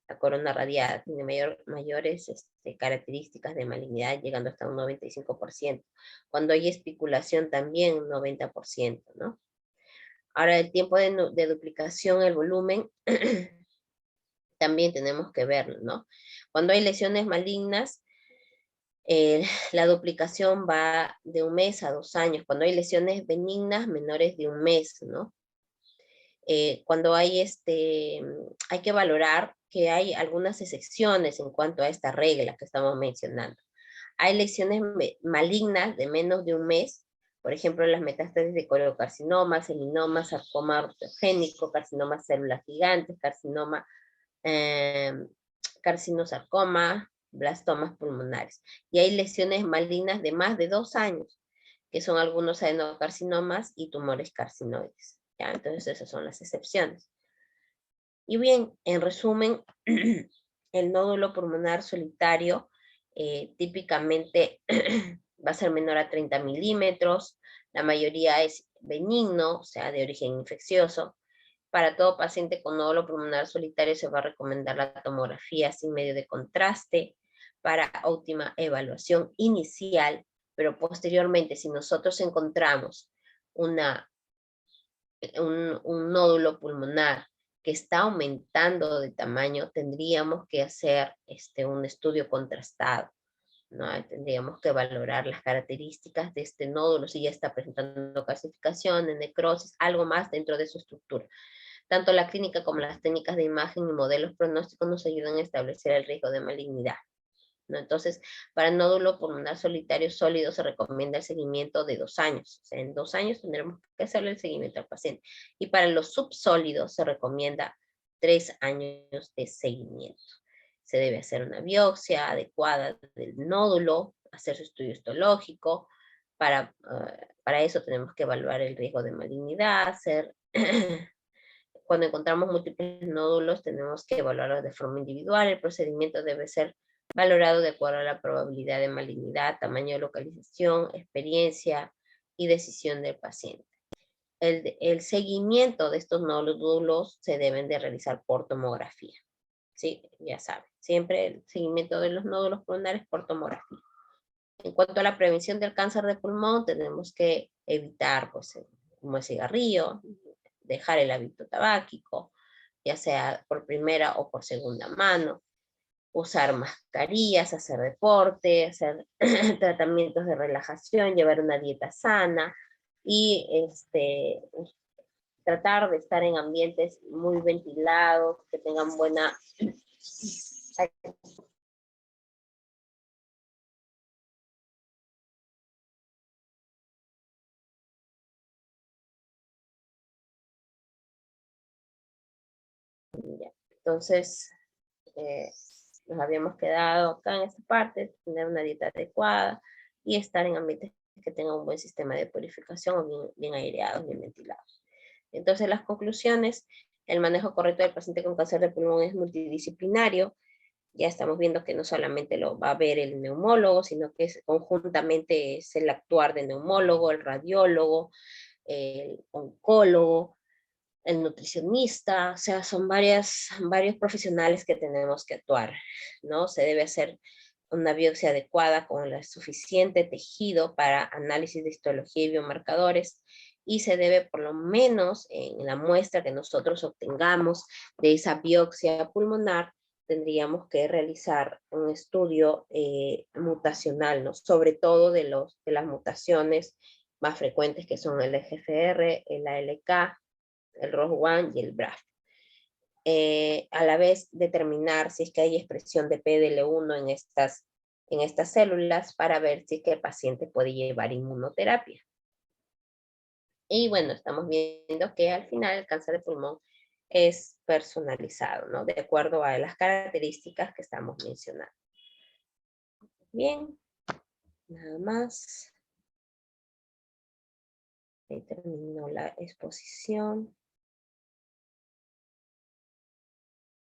La corona radiada tiene mayores características de malignidad, llegando hasta un 95%. Cuando hay espiculación también un 90%, ¿no? Ahora, el tiempo de duplicación, el volumen, también tenemos que verlo, ¿no? Cuando hay lesiones malignas, la duplicación va de 1 mes a 2 años. Cuando hay lesiones benignas, menores de 1 mes, ¿no? Cuando hay hay que valorar que hay algunas excepciones en cuanto a esta regla que estamos mencionando. Hay lesiones malignas de menos de 1 mes, por ejemplo, las metástasis de coliocarcinoma, seminoma, sarcoma ortogénico, carcinoma células gigantes, carcinoma, carcinosarcoma, blastomas pulmonares. Y hay lesiones malignas de más de 2 años, que son algunos adenocarcinomas y tumores carcinoides. ¿Ya? Entonces esas son las excepciones. Y bien, en resumen, el nódulo pulmonar solitario típicamente va a ser menor a 30 milímetros, la mayoría es benigno, o sea, de origen infeccioso. Para todo paciente con nódulo pulmonar solitario se va a recomendar la tomografía sin medio de contraste para óptima evaluación inicial, pero posteriormente, si nosotros encontramos un nódulo pulmonar que está aumentando de tamaño, tendríamos que hacer un estudio contrastado, ¿no? Tendríamos que valorar las características de este nódulo, si ya está presentando calcificación, necrosis, algo más dentro de su estructura. Tanto la clínica como las técnicas de imagen y modelos pronósticos nos ayudan a establecer el riesgo de malignidad, ¿no? Entonces, para el nódulo pulmonar solitario sólido se recomienda el seguimiento de 2 años. O sea, en 2 años tendremos que hacerle el seguimiento al paciente. Y para los subsólidos se recomienda 3 años de seguimiento. Se debe hacer una biopsia adecuada del nódulo, hacer su estudio histológico. Para eso tenemos que evaluar el riesgo de malignidad, hacer cuando encontramos múltiples nódulos, tenemos que evaluarlos de forma individual. El procedimiento debe ser valorado de acuerdo a la probabilidad de malignidad, tamaño de localización, experiencia y decisión del paciente. El seguimiento de estos nódulos se deben de realizar por tomografía. Sí, ya saben, siempre el seguimiento de los nódulos pulmonares por tomografía. En cuanto a la prevención del cáncer de pulmón, tenemos que evitar pues, como el cigarrillo, dejar el hábito tabáquico, ya sea por primera o por segunda mano, usar mascarillas, hacer deporte, hacer tratamientos de relajación, llevar una dieta sana y tratar de estar en ambientes muy ventilados, que tengan buena... Entonces, nos habíamos quedado acá en esta parte, tener una dieta adecuada y estar en ambientes que tengan un buen sistema de purificación, o bien aireados, bien ventilados. Entonces, las conclusiones: el manejo correcto del paciente con cáncer de pulmón es multidisciplinario. Ya estamos viendo que no solamente lo va a ver el neumólogo, sino que conjuntamente es el actuar del neumólogo, el radiólogo, el oncólogo, el nutricionista, o sea, son varios profesionales que tenemos que actuar, ¿no? Se debe hacer una biopsia adecuada con el suficiente tejido para análisis de histología y biomarcadores, y se debe, por lo menos en la muestra que nosotros obtengamos de esa biopsia pulmonar, tendríamos que realizar un estudio mutacional, ¿no? Sobre todo de las mutaciones más frecuentes, que son el EGFR, el ALK, el ROS1 y el BRAF. A la vez determinar si es que hay expresión de PDL1 en estas células, para ver si es que el paciente puede llevar inmunoterapia. Y bueno, estamos viendo que al final el cáncer de pulmón es personalizado, ¿no? De acuerdo a las características que estamos mencionando. Bien, nada más. Ahí terminó la exposición.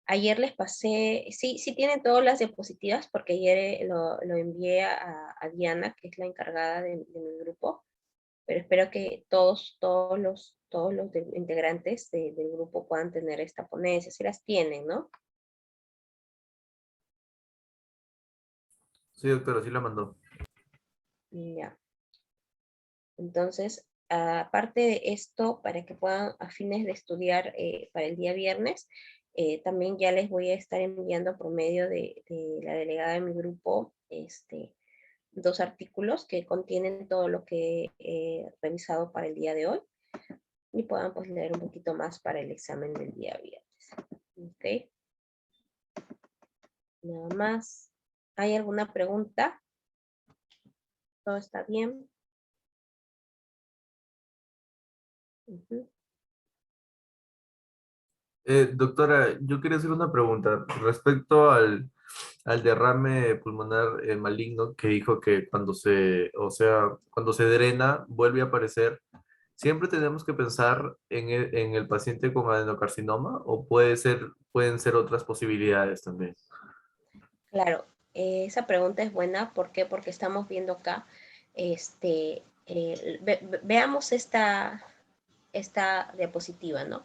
Ayer les pasé, sí, sí tienen todas las diapositivas, porque ayer lo envié a Diana, que es la encargada de mi grupo, pero espero que todos los integrantes del grupo puedan tener esta ponencia, si las tienen, ¿no? Sí, doctora, sí la mandó. Ya. Entonces, aparte de esto, para que puedan a fines de estudiar para el día viernes, también ya les voy a estar enviando por medio de la delegada de mi grupo, 2 artículos que contienen todo lo que he revisado para el día de hoy y puedan pues leer un poquito más para el examen del día viernes. ¿Ok? Nada más. ¿Hay alguna pregunta? ¿Todo está bien? Ujú. Doctora, yo quería hacer una pregunta respecto al derrame pulmonar maligno que dijo que cuando se drena vuelve a aparecer. ¿Siempre tenemos que pensar en el paciente con adenocarcinoma o pueden ser otras posibilidades también? Claro, esa pregunta es buena. ¿Por qué? Porque estamos viendo acá, veamos esta diapositiva, ¿no?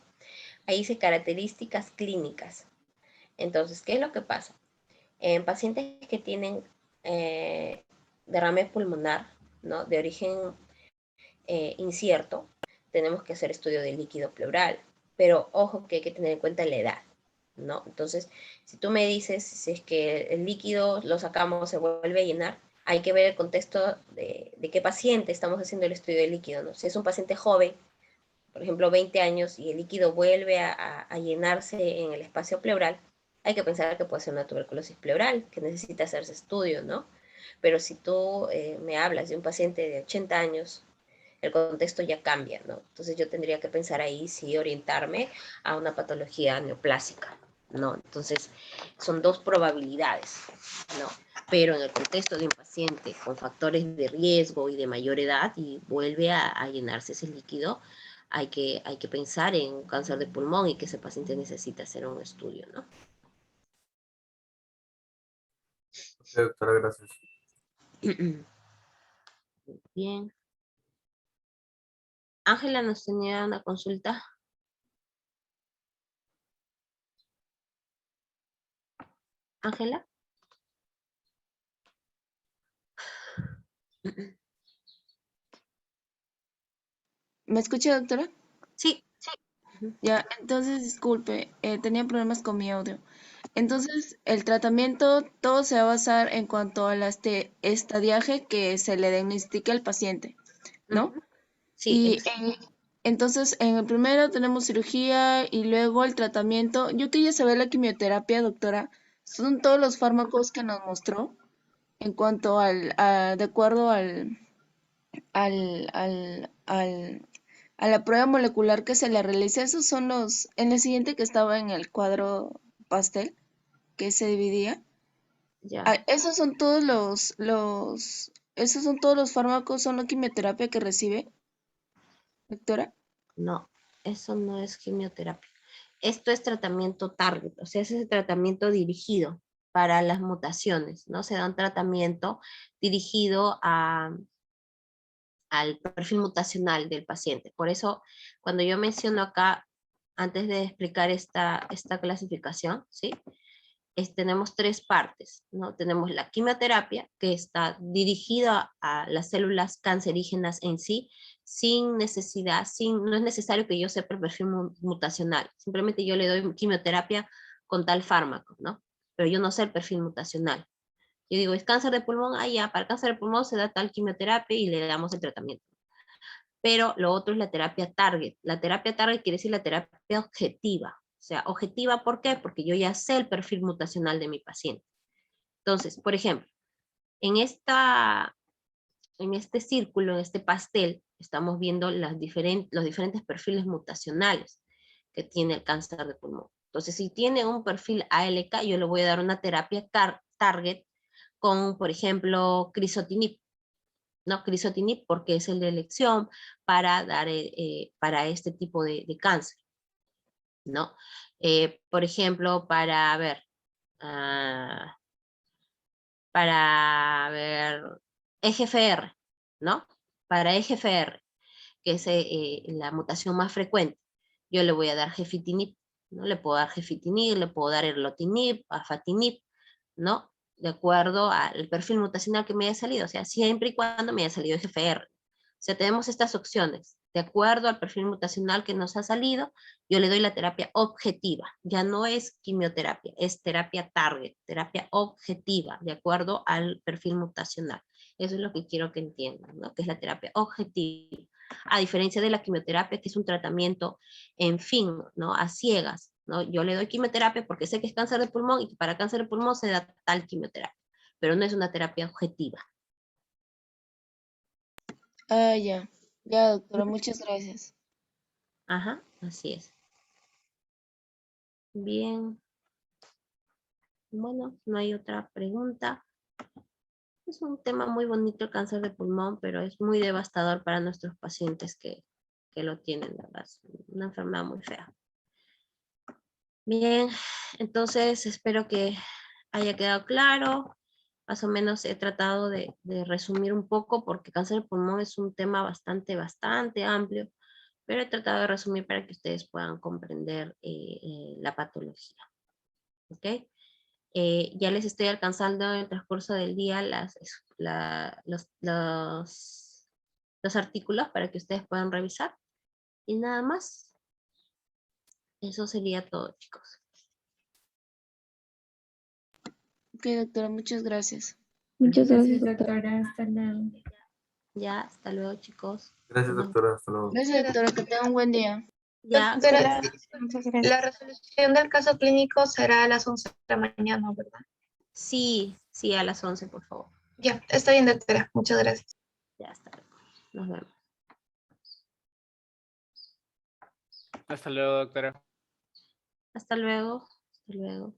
Ahí dice características clínicas. Entonces, ¿qué es lo que pasa? En pacientes que tienen derrame pulmonar, ¿no? De origen incierto, tenemos que hacer estudio del líquido pleural, pero ojo que hay que tener en cuenta la edad, ¿no? Entonces, si tú me dices si es que el líquido lo sacamos, se vuelve a llenar, hay que ver el contexto de qué paciente estamos haciendo el estudio del líquido, ¿no? Si es un paciente joven, por ejemplo, 20 años, y el líquido vuelve a llenarse en el espacio pleural, hay que pensar que puede ser una tuberculosis pleural, que necesita hacerse estudio, ¿no? Pero si tú me hablas de un paciente de 80 años, el contexto ya cambia, ¿no? Entonces yo tendría que pensar ahí si orientarme a una patología neoplásica, ¿no? Entonces son 2 probabilidades, ¿no? Pero en el contexto de un paciente con factores de riesgo y de mayor edad y vuelve a llenarse ese líquido, hay que pensar en un cáncer de pulmón y que ese paciente necesita hacer un estudio, ¿no? Ok, doctora, gracias. Bien. Ángela nos tenía una consulta. Ángela. ¿Me escucha, doctora? Sí. Ya, entonces disculpe, tenía problemas con mi audio. Entonces, el tratamiento, todo se va a basar en cuanto al estadiaje que se le diagnostique al paciente, ¿no? Sí, Y entonces, en el primero tenemos cirugía y luego el tratamiento. Yo quería saber la quimioterapia, doctora. ¿Son todos los fármacos que nos mostró en cuanto de acuerdo al a la prueba molecular que se le realiza? Esos son en el siguiente que estaba en el cuadro pastel, que se dividía. ya. Esos son todos esos son todos los fármacos, son la quimioterapia que recibe, doctora. No, eso no es quimioterapia. Esto es tratamiento target, o sea, ese es el tratamiento dirigido para las mutaciones, ¿no? Se da un tratamiento dirigido al perfil mutacional del paciente. Por eso, cuando yo menciono acá, antes de explicar esta clasificación, ¿sí? Tenemos 3 partes, ¿no? Tenemos la quimioterapia, que está dirigida a las células cancerígenas en sí, sin necesidad, no es necesario que yo sepa el perfil mutacional, simplemente yo le doy quimioterapia con tal fármaco, ¿no? Pero yo no sé el perfil mutacional. Yo digo, es cáncer de pulmón, ya, para cáncer de pulmón se da tal quimioterapia y le damos el tratamiento. Pero lo otro es la terapia target. La terapia target quiere decir la terapia objetiva. O sea, objetiva, ¿por qué? Porque yo ya sé el perfil mutacional de mi paciente. Entonces, por ejemplo, en, en este círculo, en este pastel, estamos viendo los diferentes perfiles mutacionales que tiene el cáncer de pulmón. Entonces, si tiene un perfil ALK, yo le voy a dar una terapia target con, por ejemplo, crisotinib. ¿No? Crisotinib porque es el de elección para dar para este tipo de cáncer. ¿no? Por ejemplo, ah, para ver EGFR, ¿no? Para EGFR, que es la mutación más frecuente, yo le voy a dar gefitinib, ¿no? Le puedo dar gefitinib, le puedo dar erlotinib, afatinib, ¿no? De acuerdo al perfil mutacional que me haya salido, o sea, siempre y cuando me haya salido EGFR. O sea, tenemos estas opciones. De acuerdo al perfil mutacional que nos ha salido, yo le doy la terapia objetiva. Ya no es quimioterapia, es terapia target, terapia objetiva, de acuerdo al perfil mutacional. Eso es lo que quiero que entiendan, ¿no? Que es la terapia objetiva. A diferencia de la quimioterapia, que es un tratamiento, en fin, ¿no? A ciegas, ¿no? Yo le doy quimioterapia porque sé que es cáncer de pulmón y que para cáncer de pulmón se da tal quimioterapia, pero no es una terapia objetiva. Ah, ya. Ya, doctora, muchas gracias. Ajá, así es. Bien. Bueno, no hay otra pregunta. Es un tema muy bonito el cáncer de pulmón, pero es muy devastador para nuestros pacientes que lo tienen, la verdad. Es una enfermedad muy fea. Bien, entonces espero que haya quedado claro. Más o menos he tratado de resumir un poco porque cáncer de pulmón es un tema bastante amplio, pero he tratado de resumir para que ustedes puedan comprender la patología. ¿Ok? Ya les estoy alcanzando en el transcurso del día los artículos para que ustedes puedan revisar. Y nada más. Eso sería todo, chicos. Ok, doctora, muchas gracias. Muchas gracias, doctora. Hasta luego. Ya, hasta luego, chicos. Gracias, doctora. Hasta luego. Gracias, doctora, que tenga un buen día. Ya, Doctora, Muchas la gracias. resolución del caso clínico será a las 11 de la mañana, ¿verdad? sí, a las 11, por favor. Ya, está bien, doctora. Muchas gracias. Ya, hasta luego. Nos vemos. Hasta luego, doctora. Hasta luego. Hasta luego.